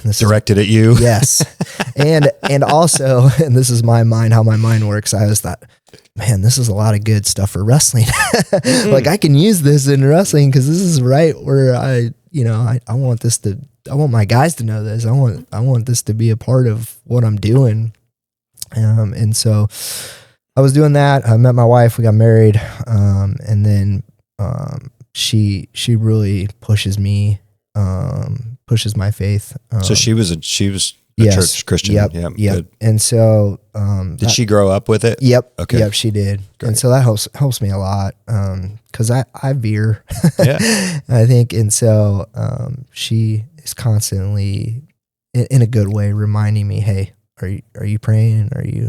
this directed at you. Yes. And also, and this is how my mind works, I always thought, man, this is a lot of good stuff for wrestling. Like, I can use this in wrestling because this is right where I want my guys to know this. I want this to be a part of what I'm doing. And so I was doing that. I met my wife, we got married. And then, she really pushes me, pushes my faith. So she was a church Christian. Yep. Good. And so, did she grow up with it? Yep. Okay. Yep, she did. Great. And so that helps me a lot. Cause I veer, I think. And so, she is constantly in a good way reminding me, hey, are you praying? Are you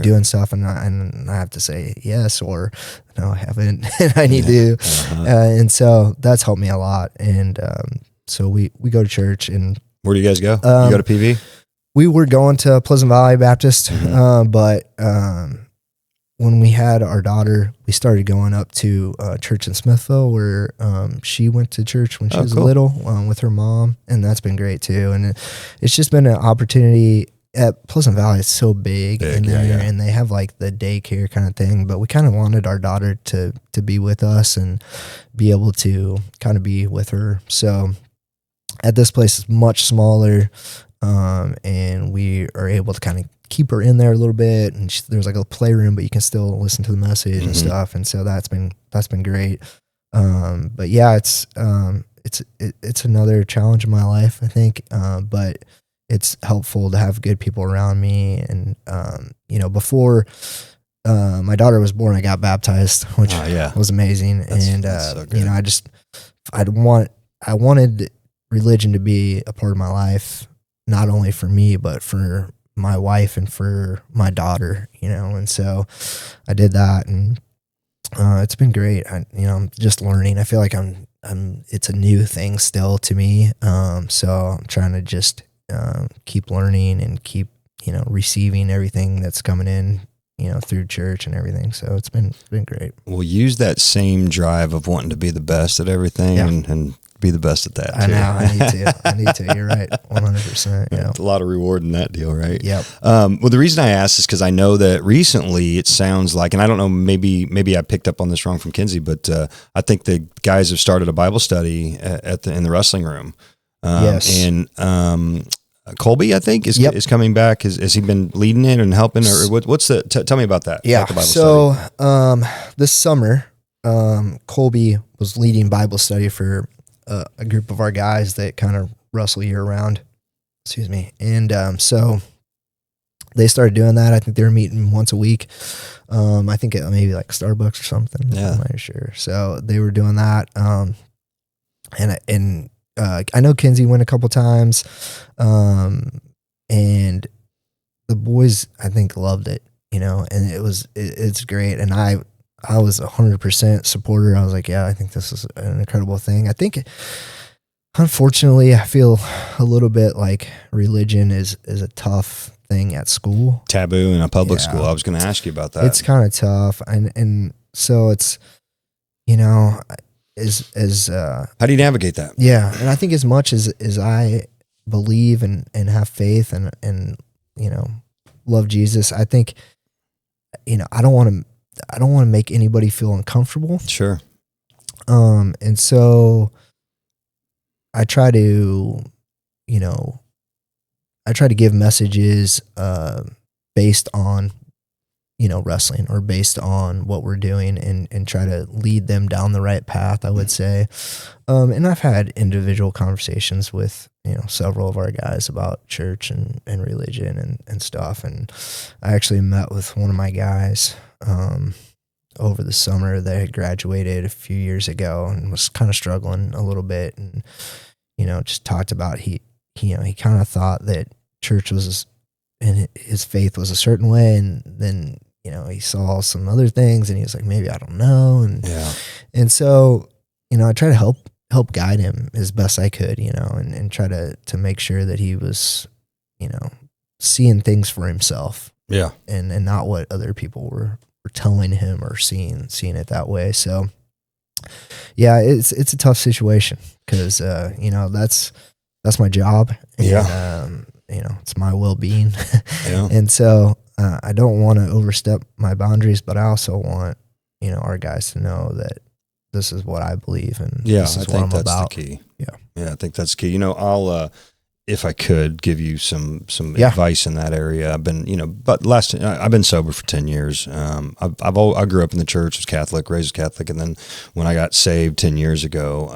doing stuff? And I have to say yes, or no, I haven't. And I need to. And so that's helped me a lot. And, so we go to church. And where do you guys go? You go to PV? We were going to Pleasant Valley Baptist, but when we had our daughter, we started going up to church in Smithville where she went to church when she was little with her mom, and that's been great too. And it's just been an opportunity. At Pleasant Valley, it's so big in there, and they have like the daycare kind of thing, but we kind of wanted our daughter to be with us and be able to kind of be with her. So at this place, it's much smaller, and we are able to kind of keep her in there a little bit, and there's like a playroom, but you can still listen to the message and stuff. And so that's been great. But yeah, it's another challenge in my life, I think. But it's helpful to have good people around me. And, before, my daughter was born, I got baptized, which was amazing. That's so good. I wanted religion to be a part of my life, not only for me, but for my wife and for my daughter, and so I did that, and it's been great. I'm just learning. I feel like it's a new thing still to me. So I'm trying to just keep learning and keep, receiving everything that's coming in, through church and everything. So it's been great. We'll use that same drive of wanting to be the best at everything and be the best at that too. I know. I need to. You're right. 100%. Yeah. It's a lot of reward in that deal, right? Yep. Well, the reason I asked is because I know that recently it sounds like, and I don't know, maybe I picked up on this wrong from Kinsey, but I think the guys have started a Bible study in the wrestling room. Yes. And Colby, I think, is coming back. Has he been leading it and helping, or what's the? Tell me about that. Yeah. About the Bible study. This summer, Colby was leading Bible study for a group of our guys that kind of wrestle year round. Excuse me. And so they started doing that. I think they were meeting once a week. I think maybe like Starbucks or something. Yeah. I'm not sure. So they were doing that. And I know Kinsey went a couple times, and the boys, I think, loved it, and it's great. And I was 100% supporter. I was like, yeah, I think this is an incredible thing. I think, unfortunately, I feel a little bit like religion is a tough thing at school. Taboo in a public school. I was going to ask you about that. It's kind of tough. And so it's, how do you navigate that? Yeah. And I think as much as I believe and have faith and love Jesus, I think, I don't want to make anybody feel uncomfortable. Sure. And so I try to give messages, based on, wrestling, or based on what we're doing, and try to lead them down the right path, I would say. And I've had individual conversations with, several of our guys about church and religion and stuff. And I actually met with one of my guys, over the summer that had graduated a few years ago and was kind of struggling a little bit. And, just talked about, he kind of thought that church was, and his faith was a certain way. And then, he saw some other things and he was like, maybe I don't know. And so, I try to help guide him as best I could, and try to make sure that he was, seeing things for himself. Yeah. And not what other people were telling him or seeing it that way. So yeah, it's a tough situation because, that's my job. And, it's my well-being. Yeah. And so, I don't want to overstep my boundaries, but I also want, our guys to know that this is what I believe and this is what I'm about. The key. Yeah. I think that's the key. I'll, if I could give you some advice in that area. I've been, I've been sober for 10 years. I grew up in the church, was Catholic, raised Catholic. And then when I got saved 10 years ago,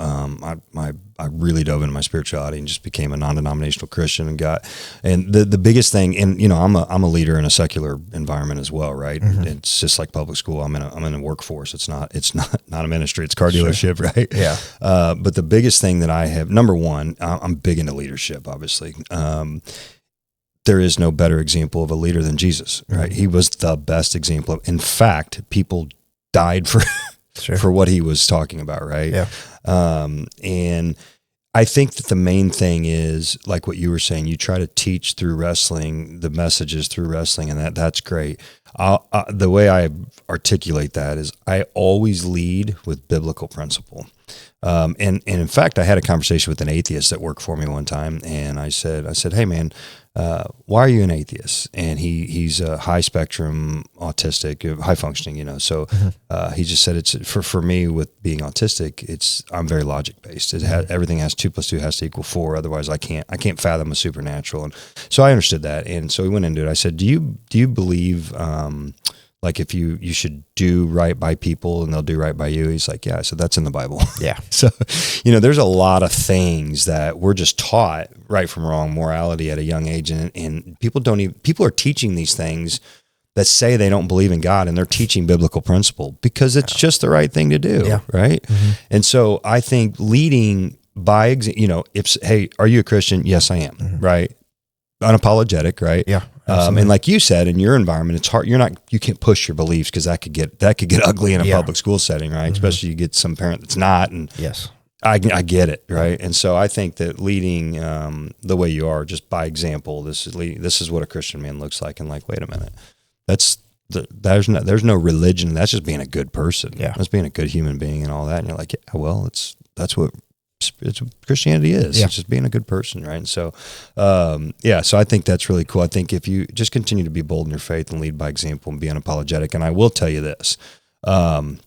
I really dove into my spirituality and just became a non-denominational Christian and the biggest thing, and I'm a leader in a secular environment as well, right? Mm-hmm. It's just like public school. I'm in a workforce. It's not a ministry. It's a car dealership, sure. Right? Yeah. But the biggest thing that I have, number one, I'm big into leadership, obviously. There is no better example of a leader than Jesus, right? He was the best example. In fact, people died for sure. for what he was talking about, right? Yeah. And I think that the main thing is, like what you were saying, you try to teach through wrestling, the messages through wrestling, and that's great. The way I articulate that is I always lead with biblical principle. And in fact, I had a conversation with an atheist that worked for me one time, and I said, hey man, why are you an atheist? And he's a high spectrum autistic, high functioning, So he just said it's for me with being autistic, I'm very logic based. Everything has 2 + 2 has to equal 4. Otherwise I can't fathom a supernatural. And so I understood that. And so we went into it. I said, do you believe, like if you should do right by people and they'll do right by you? He's like, yeah. So that's in the Bible. Yeah. So, there's a lot of things that we're just taught right from wrong, morality at a young age. And people are teaching these things that say they don't believe in God, and they're teaching biblical principle because it's just the right thing to do. Yeah. Right. Mm-hmm. And so I think leading by example, hey, are you a Christian? Yes, I am. Mm-hmm. Right. Unapologetic. Right. Yeah. And like you said, in your environment, it's hard. You can't push your beliefs because that could get ugly in a public school setting, right? Mm-hmm. Especially you get some parent that's not. And yes, I get it, right? And so I think that leading the way you are, just by example, this is what a Christian man looks like. And like, wait a minute, there's no religion. That's just being a good person. Yeah, that's being a good human being and all that. And you're like, yeah, well, it's what Christianity is. Yeah. It's just being a good person, right? And so, so I think that's really cool. I think if you just continue to be bold in your faith and lead by example and be unapologetic, and I will tell you this, if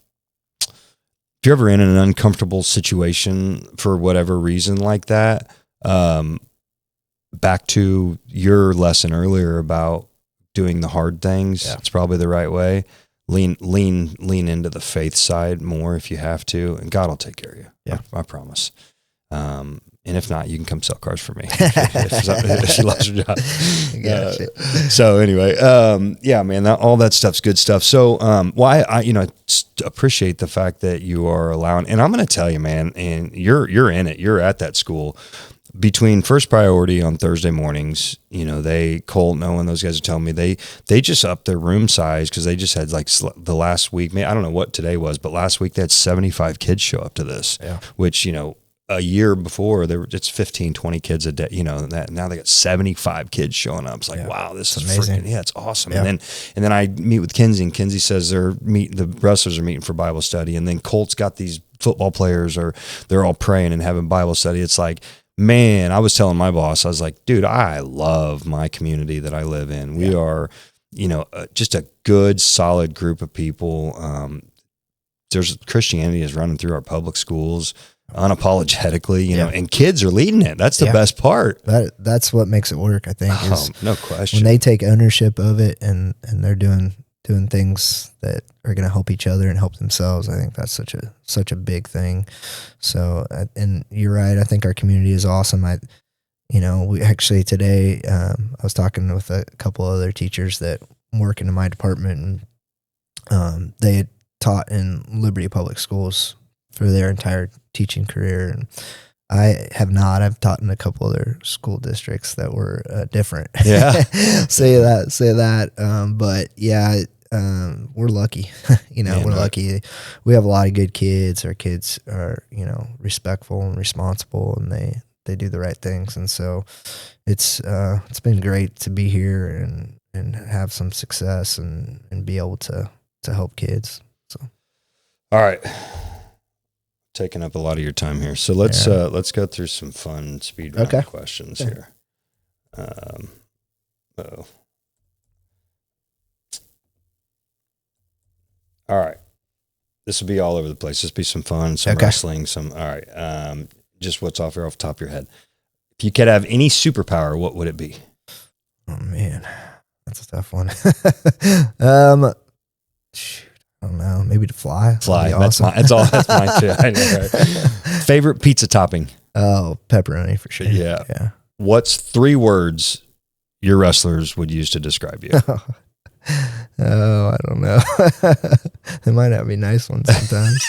you're ever in an uncomfortable situation for whatever reason like that, back to your lesson earlier about doing the hard things, it's probably the right way. Lean into the faith side more if you have to, and God will take care of you. Yeah, I promise. And if not, you can come sell cars for me if she lost her job. Gotcha. So anyway, man, all that stuff's good stuff. So, I appreciate the fact that you are allowing, and I'm going to tell you, man, and you're in it. You're at that school. Between First Priority on Thursday mornings, Colt, Noah, those guys are telling me they just upped their room size because they just had like the last week, I don't know what today was, but last week they had 75 kids show up to this, which, a year before it's 15, 20 kids a day, now they got 75 kids showing up. It's like, wow, this is amazing. Freaking, it's awesome. Yeah. And then I meet with Kinsey, and Kinsey says the wrestlers are meeting for Bible study. And then Colt's got these football players they're all praying and having Bible study. It's like, man, I was telling my boss, I was like, dude, I love my community that I live in. We are, just a good, solid group of people. There's Christianity is running through our public schools unapologetically, and kids are leading it. That's the best part. That's what makes it work, I think. No question. When they take ownership of it and they're doing things that are going to help each other and help themselves, I think that's such a big thing. So, and you're right. I think our community is awesome. We actually today, I was talking with a couple other teachers that work in my department, and they had taught in Liberty Public Schools for their entire teaching career. And I have not. I've taught in a couple other school districts that were different. Yeah. say that. But yeah, we're lucky. We're lucky. We have a lot of good kids. Our kids are, respectful and responsible, and they do the right things. And so it's been great to be here and have some success and be able to help kids. So, all right. Taking up a lot of your time here. So let's go through some fun speed round questions here. All right. This will be all over the place. This will be some fun, some wrestling, all right. Just what's off the top of your head. If you could have any superpower, what would it be? Oh man, that's a tough one. Shoot. I don't know. Maybe to fly. Fly. Awesome. That's mine too. I know, right? Favorite pizza topping? Oh, pepperoni for sure. Yeah. What's 3 words your wrestlers would use to describe you? Oh, I don't know. They might not be nice ones sometimes.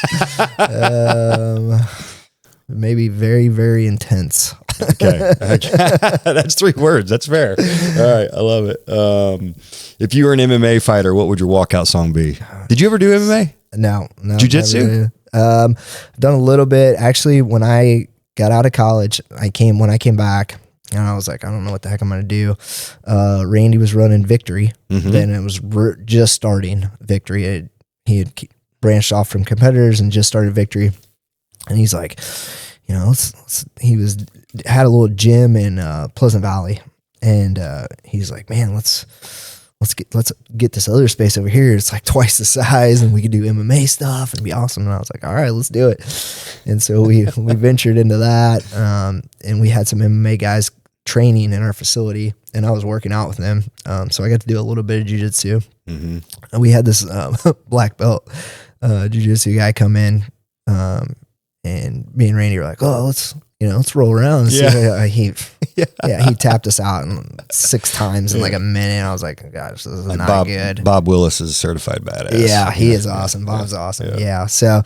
Maybe very, very intense. Okay. That's 3 words. That's fair. All right. I love it. If you were an MMA fighter, what would your walkout song be? Did you ever do MMA? No. Jiu-jitsu? I've done a little bit. Actually, when I got out of college, when I came back, And I was like, I don't know what the heck I'm going to do. Randy was running Victory. Then it was just starting Victory. He had branched off from competitors and just started Victory. And he's like, you know, had a little gym in Pleasant Valley. And he's like, man, let's get this other space over here. It's like twice the size, and we could do MMA stuff and be awesome. And I was like, all right, let's do it. And so we ventured into that. And we had some MMA guys training in our facility, and I was working out with them. So I got to do a little bit of jiu-jitsu. And we had this black belt jiu-jitsu guy come in, and me and Randy were like, oh, let's roll around. And he tapped us out 6 times in like a minute. And I was like, gosh, this is like not good. Bob Willis is a certified badass. Yeah, he is awesome. Bob's awesome. Yeah. So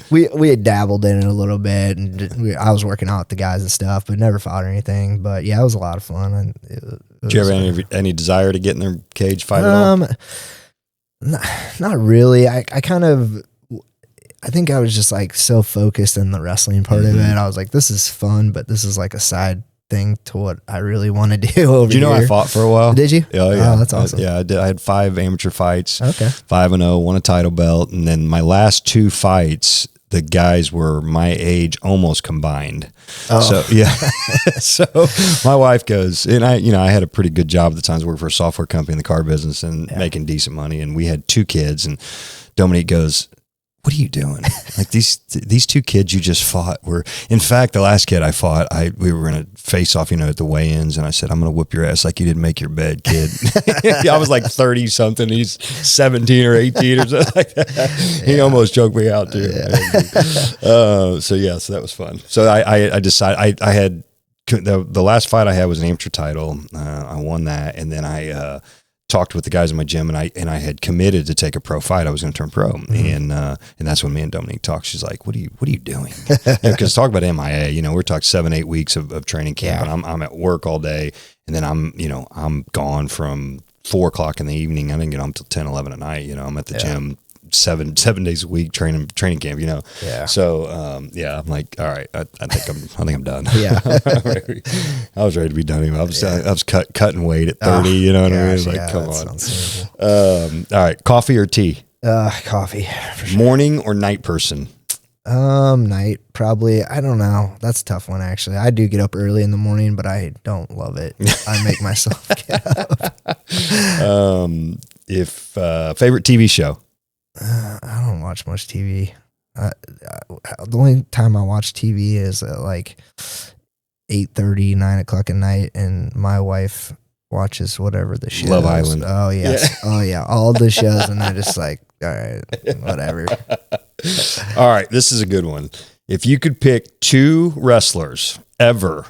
we had dabbled in it a little bit, and I was working out with the guys and stuff, but never fought or anything. But yeah, it was a lot of fun. And did you ever any desire to get in their cage fight at all? Not really. I think I was just like so focused in the wrestling part of it. I was like, this is fun, but this is like a side thing to what I really want to do over here. Do you know I fought for a while? Did you? Oh, yeah. Oh, that's awesome. I did. I had 5 amateur fights. Okay. 5-0, won a title belt. And then my last 2 fights, the guys were my age almost combined. Oh. So, yeah. So my wife goes, and I had a pretty good job at the time. I worked for a software company in the car business and making decent money. And we had 2 kids, and Dominique goes, what are you doing? Like these 2 kids you just fought were, in fact, the last kid I fought, we were going to face off, at the weigh-ins, and I said, I'm going to whoop your ass like you didn't make your bed, kid. I was like 30 something. He's 17 or 18 or something like that. He almost choked me out too. So that was fun. So I decided I had the last fight I had was an amateur title. I won that. And then I, talked with the guys in my gym, and I had committed to take a pro fight. I was going to turn pro, and that's when me and Dominique talked. She's like, "What are you doing?" Because talk about MIA. We're talking 7-8 weeks of training camp, and I'm at work all day, and then I'm gone from 4 o'clock in the evening. I didn't get home till 10, 11 at night. I'm at the gym 7 days a week training camp. Yeah. So I'm like, all right, I think I'm done. Yeah. I was ready to be done. I was cutting weight at 30. You know what I mean? Like, come on. All right, coffee or tea? Coffee. For sure. Morning or night person? Night probably. I don't know. That's a tough one actually. I do get up early in the morning, but I don't love it. I make myself get up. If favorite TV show? I don't watch much TV. The only time I watch TV is at like 8:30, 9 o'clock at night, and my wife watches whatever the show. Love Island. Oh yes. Yeah. Oh yeah. All the shows, and I just like, all right, whatever. All right, this is a good one. If you could pick 2 wrestlers ever,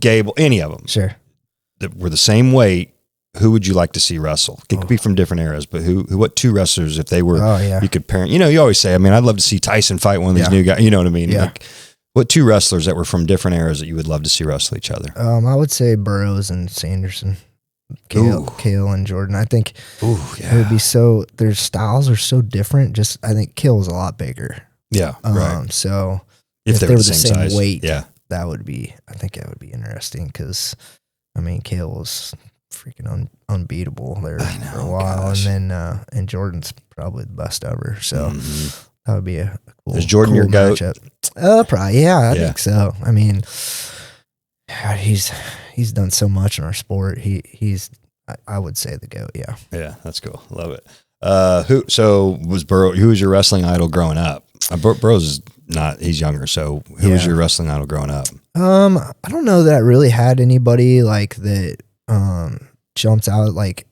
Gable, any of them, sure, that were the same weight, who would you like to see wrestle? It could be from different eras, but what 2 wrestlers, if they were, you could pair, you always say, I'd love to see Tyson fight one of these new guys, you know what I mean? Yeah. Like, what 2 wrestlers that were from different eras that you would love to see wrestle each other? I would say Burroughs and Sanderson, Kale and Jordan. I think it would be so, their styles are so different. I think Kale's a lot bigger. Yeah. Right. So if they were the same size, weight, I think that would be interesting because, Kale was freaking unbeatable there for a while. Gosh. And then and Jordan's probably the best ever. So that would be a cool. Is Jordan your goat? Matchup. Probably, I think so. He's done so much in our sport. I would say the GOAT. Yeah. Yeah, that's cool. Love it. Who was your wrestling idol growing up? Burroughs is not, he's younger. So who was your wrestling idol growing up? I don't know that I really had anybody like that jumps out. Like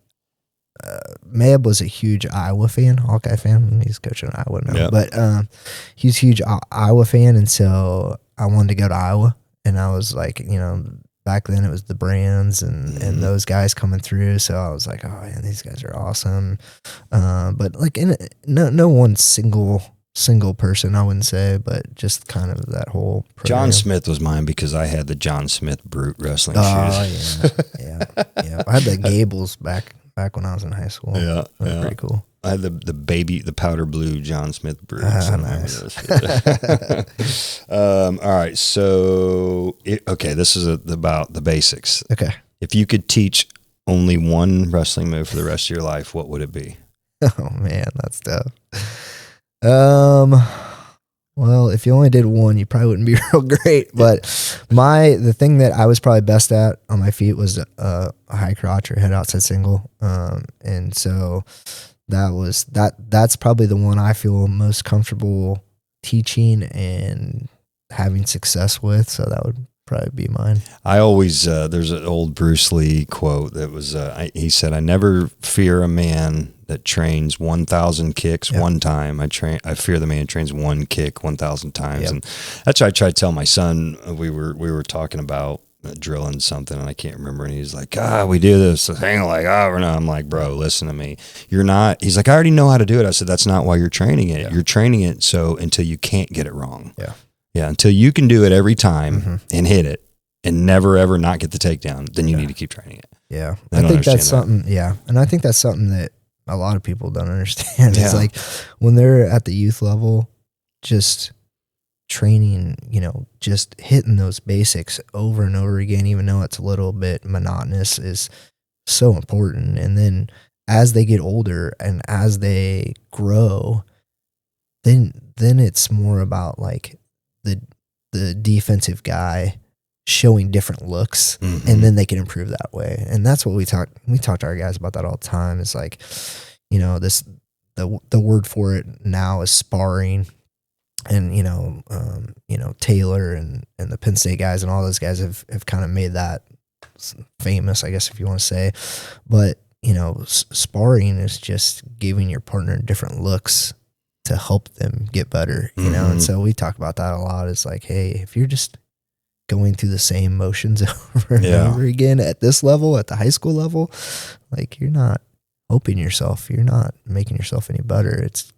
Mayab was a huge Iowa fan, Hawkeye fan. He's coaching Iowa now, but he's a huge Iowa fan, and so I wanted to go to Iowa, and I was like, back then it was the Brands and those guys coming through, so I was like, oh man, these guys are awesome. But like no one single person, I wouldn't say, but just kind of that whole program. John Smith was mine because I had the John Smith Brute wrestling shoes. Yeah. I had the Gables back back when I was in high school. Yeah, Pretty cool. I had the powder blue John Smith brew. Nice. All right, so this is about the basics. Okay. If you could teach only one wrestling move for the rest of your life, what would it be? Oh man, that's tough. Well, if you only did one, you probably wouldn't be real great. But the thing that I was probably best at on my feet was a high crotch or head outside single. And so that's probably the one I feel most comfortable teaching and having success with. So that would probably be mine. I always, there's an old Bruce Lee quote that was, he said, I never fear a man that trains 1,000 kicks one time. I fear the man who trains one kick 1,000 times. And that's what I tried to tell my son. We were talking about drilling something and I can't remember. And he's like, we do this thing like, I'm like, bro, listen to me. You're not, he's like, I already know how to do it. I said, that's not why you're training it. Yeah. You're training it so until you can't get it wrong. Yeah. Yeah. Until you can do it every time and hit it and never, ever not get the takedown, then you need to keep training it. Yeah. I think that's something. Yeah. And I think that's something that a lot of people don't understand. It's like when they're at the youth level, just training, just hitting those basics over and over again, even though it's a little bit monotonous, is so important. And then as they get older and as they grow, then it's more about like the defensive guy showing different looks, and then they can improve that way. And that's what we talk to our guys about that all the time. It's like, the word for it now is sparring. And, Taylor and the Penn State guys and all those guys have kind of made that famous, I guess, if you want to say. But, sparring is just giving your partner different looks to help them get better, And so we talk about that a lot. It's like, hey, if you're just going through the same motions over and over again at this level, at the high school level, like you're not helping yourself. You're not making yourself any better. It's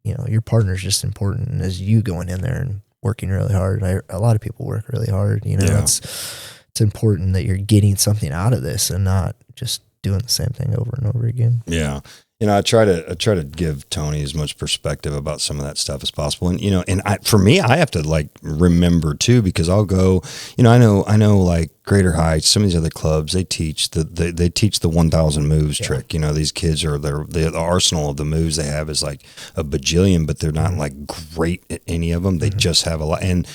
your partner's just important as you going in there and working really hard. A lot of people work really hard. It's important that you're getting something out of this and not just doing the same thing over and over again. Yeah. I try to give Tony as much perspective about some of that stuff as possible. And, for me, I have to like remember too, because I'll go, I know like Greater Heights, some of these other clubs, they teach the 1,000 moves trick. These kids are the arsenal of the moves they have is like a bajillion, but they're not like great at any of them. They just have a lot. And,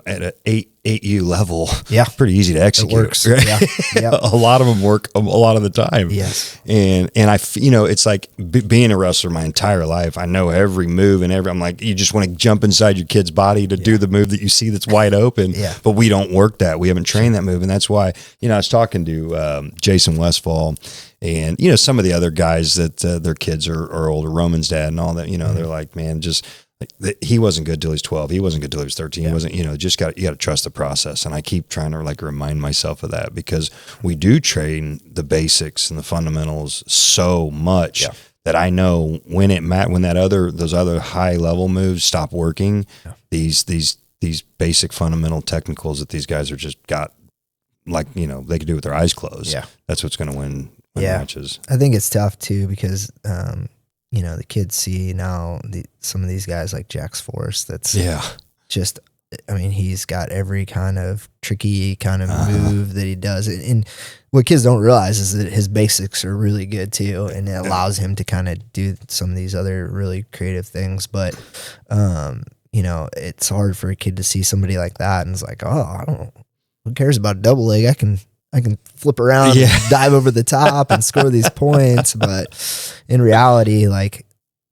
at an 8U level, pretty easy to execute. It works. Right? Yeah. A lot of them work a lot of the time. Yes. And it's like being a wrestler my entire life. I know every move and I'm like, you just want to jump inside your kid's body to do the move that you see that's wide open. But we don't work that. We haven't trained that move. And that's why, I was talking to Jason Westfall and, some of the other guys that their kids are older, Roman's dad and all that, they're like, man, just he wasn't good till he's 12. He wasn't good till he was 13. He wasn't, you got to trust the process. And I keep trying to like remind myself of that because we do train the basics and the fundamentals so much that I know when those other high level moves stop working, these basic fundamental technicals that these guys are just got, like, they can do with their eyes closed. Yeah. That's what's going to win matches. I think it's tough too, because, the kids see now some of these guys like Jax Forrest. That's just, he's got every kind of tricky kind of move that he does. And what kids don't realize is that his basics are really good too. And it allows him to kind of do some of these other really creative things. But, it's hard for a kid to see somebody like that. And it's like, who cares about a double leg? I can flip around and dive over the top and score these points. But in reality, like,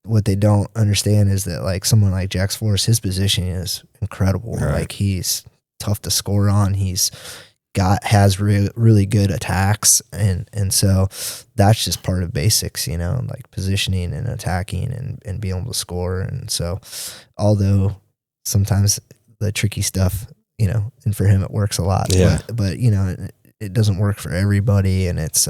what they don't understand is that like someone like Jax Forrest, his position is incredible. Right. Like he's tough to score on. He's has really good attacks. And so that's just part of basics, like positioning and attacking and being able to score. And so although sometimes the tricky stuff, and for him it works a lot, but it doesn't work for everybody. And it's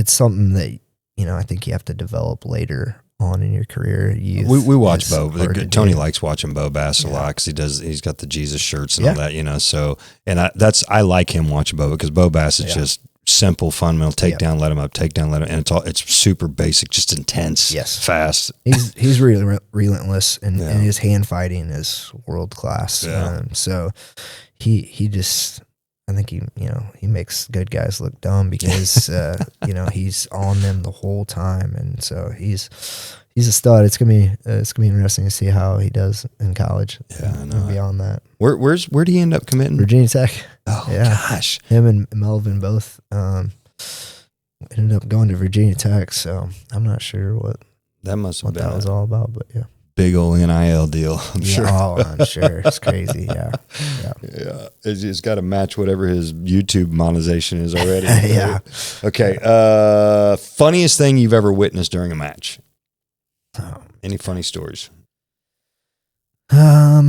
something that, I think you have to develop later on in your career. We watch Bo. Tony likes watching Bo Bass a lot because he's got the Jesus shirts and all that, so, and I like him watching Bo because Bo Bass is just simple, fundamental, take down, let him up, take down, let him, and it's super basic, just intense, fast. He's really relentless, and his hand fighting is world class. So he just, I think he makes good guys look dumb because he's on them the whole time, and so he's a stud. It's gonna be interesting to see how he does in college. And beyond that. Where did he end up committing? Virginia Tech. Oh gosh, him and Melvin both ended up going to Virginia Tech. So I'm not sure what that must have been. That was all about, but yeah. Big old NIL deal, I'm sure. Oh, I'm sure. It's crazy. Yeah. It's got to match whatever his YouTube monetization is already. Yeah. Okay. Funniest thing you've ever witnessed during a match? Any funny stories? I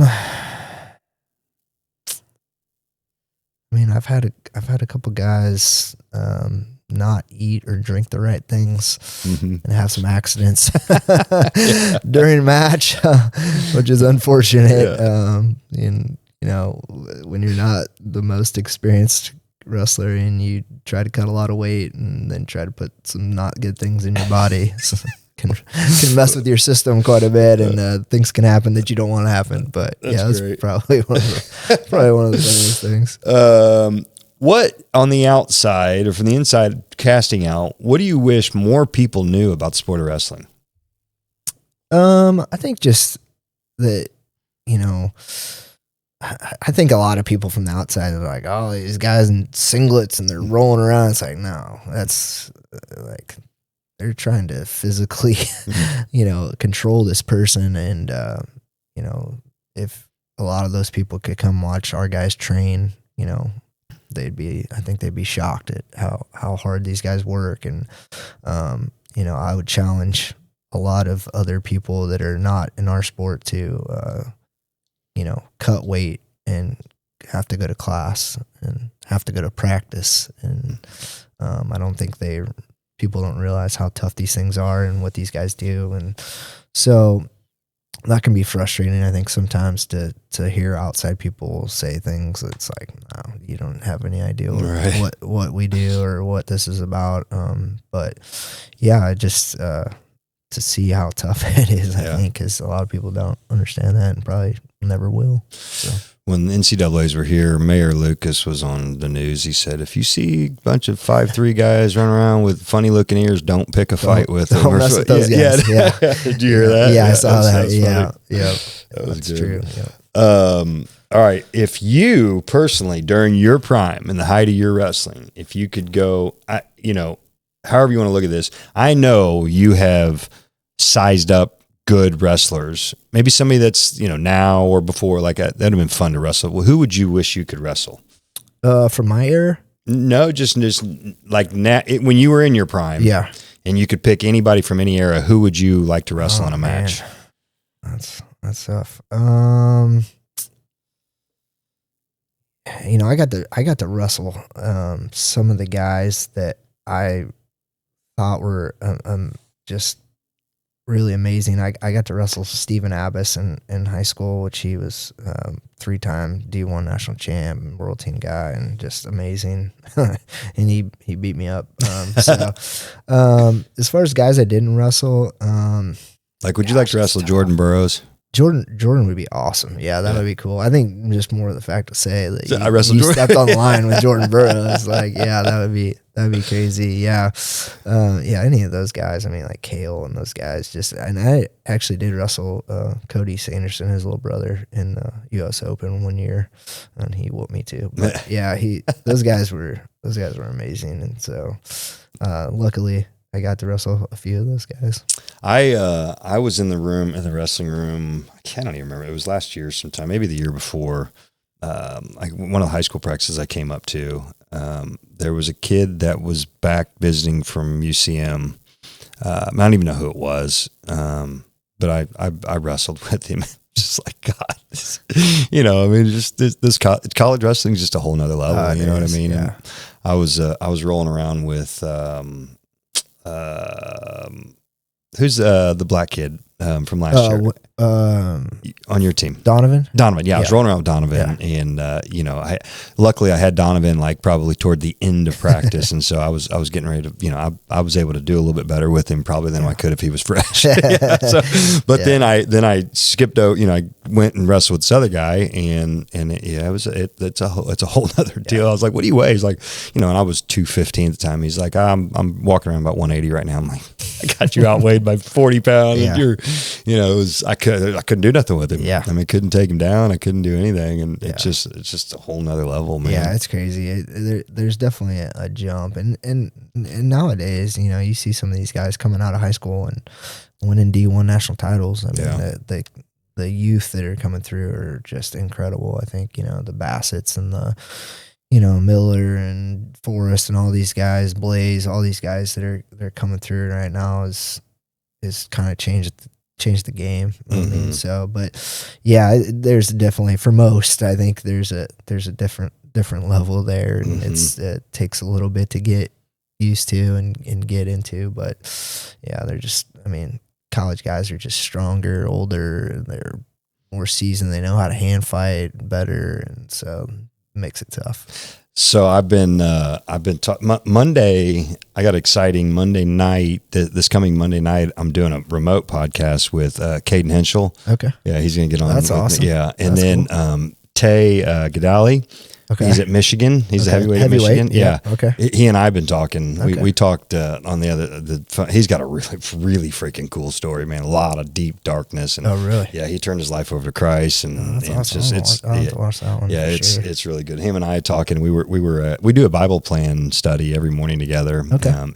mean, I've had a couple guys not eat or drink the right things and have some accidents during a match, which is unfortunate. And when you're not the most experienced wrestler and you try to cut a lot of weight and then try to put some not good things in your body, can mess with your system quite a bit, and things can happen that you don't want to happen. But that's probably one of the funniest things. What on the outside or from the inside casting out, what do you wish more people knew about the sport of wrestling? I think just that, I think a lot of people from the outside are like, oh, these guys in singlets and they're rolling around. It's like, no, that's like, they're trying to physically, control this person. And, if a lot of those people could come watch our guys train, I think they'd be shocked at how hard these guys work. And, I would challenge a lot of other people that are not in our sport to, cut weight and have to go to class and have to go to practice. And, I don't think people don't realize how tough these things are and what these guys do. And so that can be frustrating, I think, sometimes to hear outside people say things that's like, no, you don't have any idea what we do or what this is about. But yeah, just to see how tough it is, I think, because a lot of people don't understand that and probably never will. So. When the NCAAs were here, Mayor Lucas was on the news. He said, if you see a bunch of 5'3" guys running around with funny looking ears, don't pick a fight with them. Don't mess with those guys. Yeah. Did you hear that? Yeah, I saw that. Yeah. That was That's good. true. Yeah. All right. If you personally, during your prime, in the height of your wrestling, if you could go, however you want to look at this, I know you have sized up good wrestlers, maybe somebody that's, now or before, like that'd have been fun to wrestle. Well, who would you wish you could wrestle? From my era? No, just like now, when you were in your prime. Yeah. And you could pick anybody from any era, who would you like to wrestle in a match? That's tough. I got to wrestle some of the guys that I thought were just really amazing. I got to wrestle Stephen Abbas in high school, which he was 3-time D1 national champ and world team guy, and just amazing. And he beat me up. As far as guys I didn't wrestle, would you like to wrestle Jordan Burroughs? Jordan would be awesome. Yeah, that would be cool. I think just more of the fact to say that you stepped on the line with Jordan Burroughs, that would be crazy. Yeah. Any of those guys. I mean, like Kale and those guys. And I actually did wrestle Cody Sanderson, his little brother, in the U.S. Open one year, and he whooped me too. But yeah, those guys were amazing, and so luckily I got to wrestle a few of those guys. I was in the wrestling room. I can't even remember. It was last year sometime, maybe the year before. One of the high school practices I came up to. There was a kid that was back visiting from UCM. I don't even know who it was, but I wrestled with him. Just like, God, just this college wrestling is just a whole nother level. You know what I mean? Yeah. And I was rolling around with. who's the black kid from last year on your team? Donovan. Yeah, I was rolling around with Donovan, and luckily I had Donovan like probably toward the end of practice, and so I was getting ready to, I was able to do a little bit better with him probably than I could if he was fresh. Then I skipped out. I went and wrestled with this other guy, and it's a whole other deal. I was like, "What do you weigh?" He's like, and I was 215 at the time. He's like, "I'm walking around about 180 right now." I'm like, "I got you outweighed by 40 pounds." And you're, I couldn't do nothing with him. Yeah. I mean, couldn't take him down. I couldn't do anything. And it's just a whole nother level, man. Yeah, it's crazy. There's definitely a jump. And nowadays, you see some of these guys coming out of high school and winning D1 national titles. I mean, the youth that are coming through are just incredible. I think, the Bassetts and the, Miller and Forrest and all these guys, Blaze, all these guys that are coming through right now is kind of changed the game. I mean, so, but yeah, there's definitely, for most, I think there's a different level there, and it takes a little bit to get used to and get into, but yeah, they're just, I mean, college guys are just stronger, older, they're more seasoned, they know how to hand fight better, and so it makes it tough. So I've been Monday. I got exciting Monday night. This coming Monday night, I'm doing a remote podcast with Caden Henschel. Okay. Yeah, he's going to get on. That's awesome. Yeah, and That's then cool. Tay Gadali. Okay. He's at Michigan. He's a heavyweight at Michigan. Yeah. Okay. He and I have been talking. Okay. We talked on he's got a really freaking cool story, man. A lot of deep darkness. And, oh, really? Yeah. He turned his life over to Christ, and, that's awesome. I'll have to watch that one. Yeah. It's really good. Him and I talking. We do a Bible plan study every morning together. Okay. I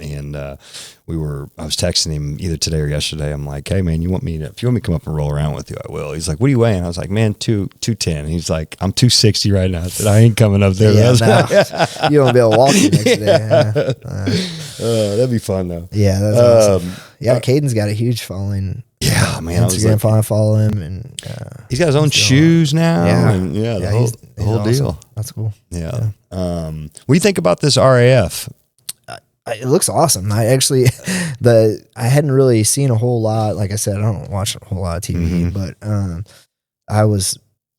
was texting him either today or yesterday. I'm like, "Hey man, if you want me to come up and roll around with you, I will." He's like, "What are you weighing?" I was like, "Man, 210. He's like, "I'm 260 right now." I said, "I ain't coming up there." Yeah, you won't be able to walk the next day. That'd be fun though. Yeah, that's awesome. Yeah, Caden's got a huge following. Yeah, man. Instagram, follow him, and he's got his own shoes now. Yeah, and the whole awesome. deal. That's cool. Yeah. What do you think about this RAF? It looks awesome. I hadn't really seen a whole lot. Like I said, I don't watch a whole lot of TV, but I was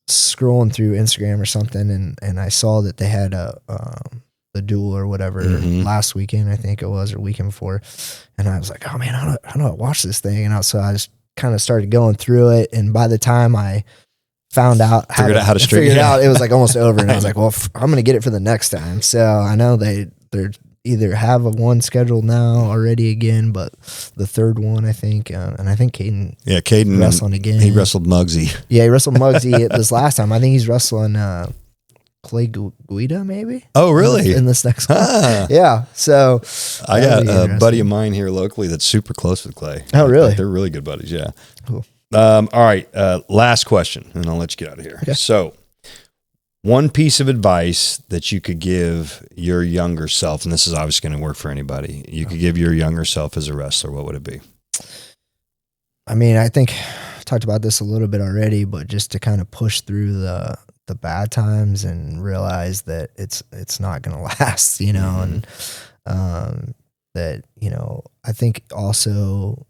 scrolling through Instagram or something, and I saw that they had the duel or whatever last weekend, I think it was, or weekend before, and I was like, oh man, how do I watch this thing? And so I just kind of started going through it, and by the time I found out how to figure it out, it was like almost over, and I was like, well, I'm gonna get it for the next time. So I know they're either have a one scheduled now already again, but the third one, I think, and I think Caden wrestling again. He wrestled Muggsy. Yeah, he wrestled Muggsy this last time. I think he's wrestling Clay Guida, maybe. Oh, really? In this next one. Yeah. So I got a buddy of mine here locally that's super close with Clay. Oh, really? They're really good buddies. Yeah. Cool. All right. Last question, and I'll let you get out of here. Okay. So, one piece of advice that you could give your younger self, and this is obviously going to work for anybody, you could give your younger self as a wrestler, what would it be? I mean, I think I talked about this a little bit already, but just to kind of push through the bad times and realize that it's not going to last, and that, I think also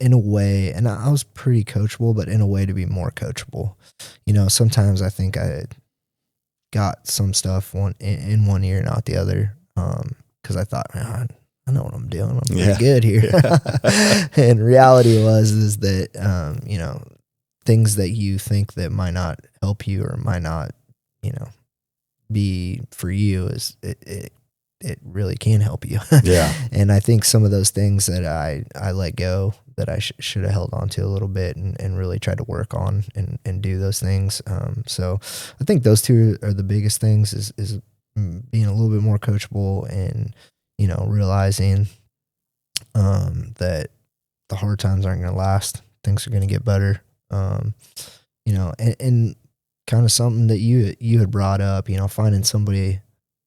in a way, and I was pretty coachable, but in a way to be more coachable. Sometimes I think I got some stuff in one ear and out the other, because I thought, man, I know what I'm doing. I'm pretty good here. Yeah. And reality is that, things that you think that might not help you or might not, be for you, is it really can help you. Yeah. And I think some of those things that I let go, that I should have held on to a little bit and really tried to work on and do those things. So I think those two are the biggest things, is being a little bit more coachable and, realizing that the hard times aren't going to last. Things are going to get better. And kind of something that you had brought up, finding somebody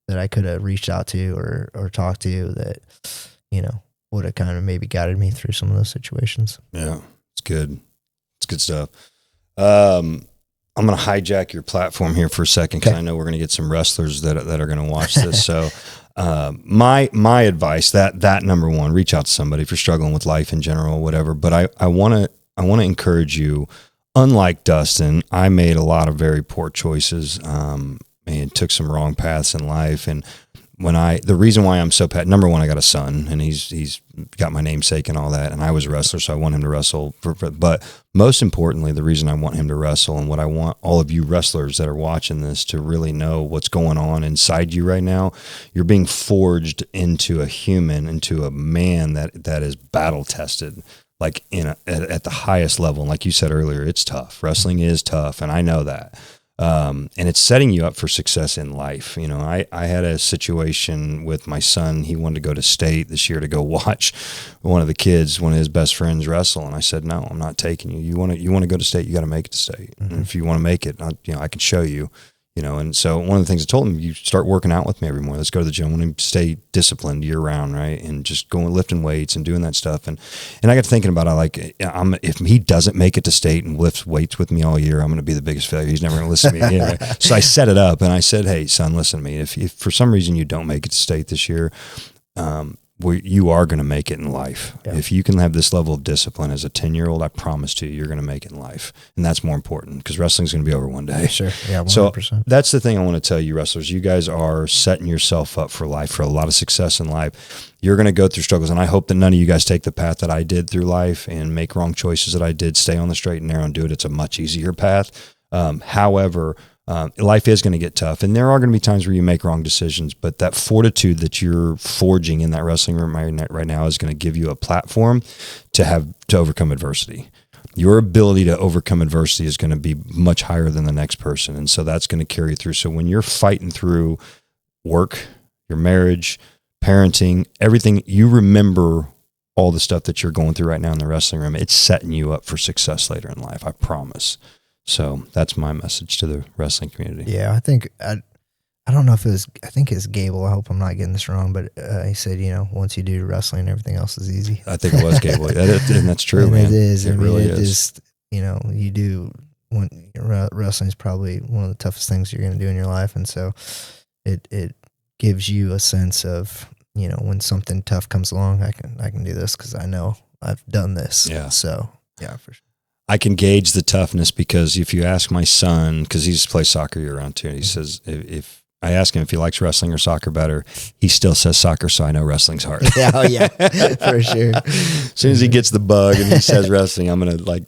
that I could have reached out to or talked to that, would have kind of maybe guided me through some of those situations. Yeah, it's good. It's good stuff. I'm going to hijack your platform here for a second, because I know we're going to get some wrestlers that are going to watch this. So my advice, that number one, reach out to somebody if you're struggling with life in general, whatever. But I want to encourage you. Unlike Dustin, I made a lot of very poor choices, and took some wrong paths in life. And the reason why I'm so number one, I got a son, and he's got my namesake and all that. And I was a wrestler, so I want him to wrestle. But most importantly, the reason I want him to wrestle, and what I want all of you wrestlers that are watching this to really know what's going on inside you right now, you're being forged into a human, into a man that is battle tested, like at the highest level. And like you said earlier, it's tough. Wrestling is tough, and I know that. And it's setting you up for success in life. You know, I had a situation with my son. He wanted to go to state this year to go watch one of his best friends wrestle. And I said, no, I'm not taking you. You want to go to state, you got to make it to state. Mm-hmm. And if you want to make it, I can show you. You know, and so one of the things I told him, you start working out with me every morning. Let's go to the gym. I want him to stay disciplined year round, right? And just going lifting weights and doing that stuff. And I got to thinking about it, if he doesn't make it to state and lifts weights with me all year, I'm going to be the biggest failure. He's never going to listen to me. You know? So I set it up and I said, hey, son, listen to me. If for some reason you don't make it to state this year, you are going to make it in life. Yeah. If you can have this level of discipline as a 10-year-old, I promise to you, you're going to make it in life. And that's more important because wrestling's going to be over one day. Sure. Yeah, 100%. So that's the thing I want to tell you, wrestlers. You guys are setting yourself up for life, for a lot of success in life. You're going to go through struggles, and I hope that none of you guys take the path that I did through life and make wrong choices that I did. Stay on the straight and narrow and do it. It's a much easier path. However, life is going to get tough, and there are going to be times where you make wrong decisions, but that fortitude that you're forging in that wrestling room right now is going to give you a platform to overcome adversity. Your ability to overcome adversity is going to be much higher than the next person, and so that's going to carry through. So when you're fighting through work, your marriage, parenting, everything, you remember all the stuff that you're going through right now in the wrestling room. It's setting you up for success later in life, I promise. So that's my message to the wrestling community. Yeah, I think, I don't know if I think it's Gable. I hope I'm not getting this wrong, but he said, once you do wrestling, everything else is easy. I think it was Gable. And that's true, man. It is. It really is. Just, you do, wrestling is probably one of the toughest things you're going to do in your life. And so it gives you a sense of, when something tough comes along, I can do this because I know I've done this. Yeah. So, yeah, for sure. I can gauge the toughness because if you ask my son, because he just plays soccer year round too, and he says if I ask him if he likes wrestling or soccer better, he still says soccer, so I know wrestling's hard. Yeah, oh yeah, for sure. As soon as he gets the bug and he says wrestling, I'm going to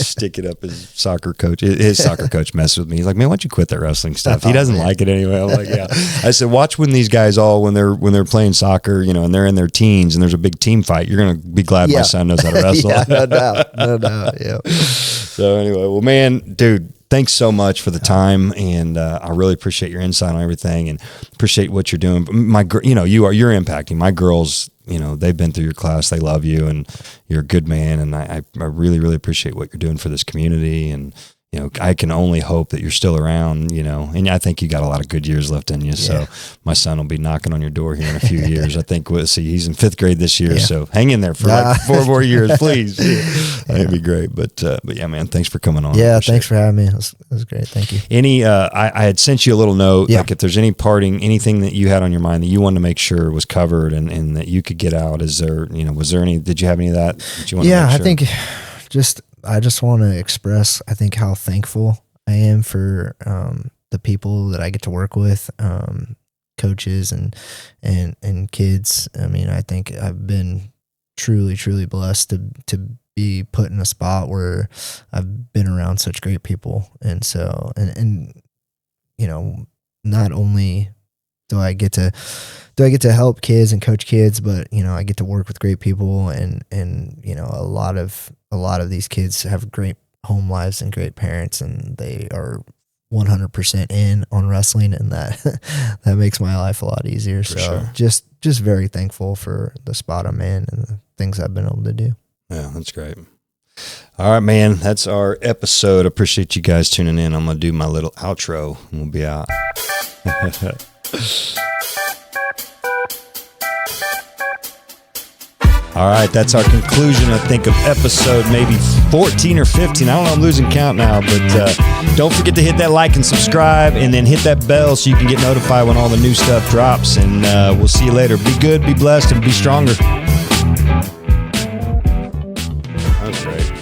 stick it up his soccer coach. His soccer coach messes with me. He's like, man, why don't you quit that wrestling stuff? He doesn't like it anyway. I'm like, yeah. I said, watch when these guys when they're playing soccer, and they're in their teens and there's a big team fight, you're going to be glad my son knows how to wrestle. Yeah, no doubt. Yeah. So anyway, well, man, dude, thanks so much for the time, and I really appreciate your insight on everything, and appreciate what you're doing. But you're impacting my girls. They've been through your class, they love you, and you're a good man. And I really, really appreciate what you're doing for this community. And I can only hope that you're still around. And I think you got a lot of good years left in you. Yeah. So my son will be knocking on your door here in a few years. I think he's in 5th grade this year, so hang in there for 4 more years, please. That'd be great. But yeah, man, thanks for coming on. Yeah, thanks for having me. It was great. Thank you. I had sent you a little note, like if there's anything that you had on your mind that you wanted to make sure was covered and that you could get out. Did you have any of that you want to make sure? I think I just want to express, I think, how thankful I am for the people that I get to work with, coaches and kids. I mean, I think I've been truly, truly blessed to be put in a spot where I've been around such great people. And so, and not only do I get to help kids and coach kids, but I get to work with great people, and a lot of these kids have great home lives and great parents, and they are 100% in on wrestling, and that makes my life a lot easier. For sure. Just very thankful for the spot I'm in and the things I've been able to do. Yeah, that's great. All right, man, that's our episode. Appreciate you guys tuning in. I'm going to do my little outro and we'll be out. All right, that's our conclusion, I think, of episode maybe 14 or 15. I don't know, I'm losing count now, but don't forget to hit that like and subscribe, and then hit that bell so you can get notified when all the new stuff drops, and we'll see you later. Be good, be blessed, and be stronger. That's great.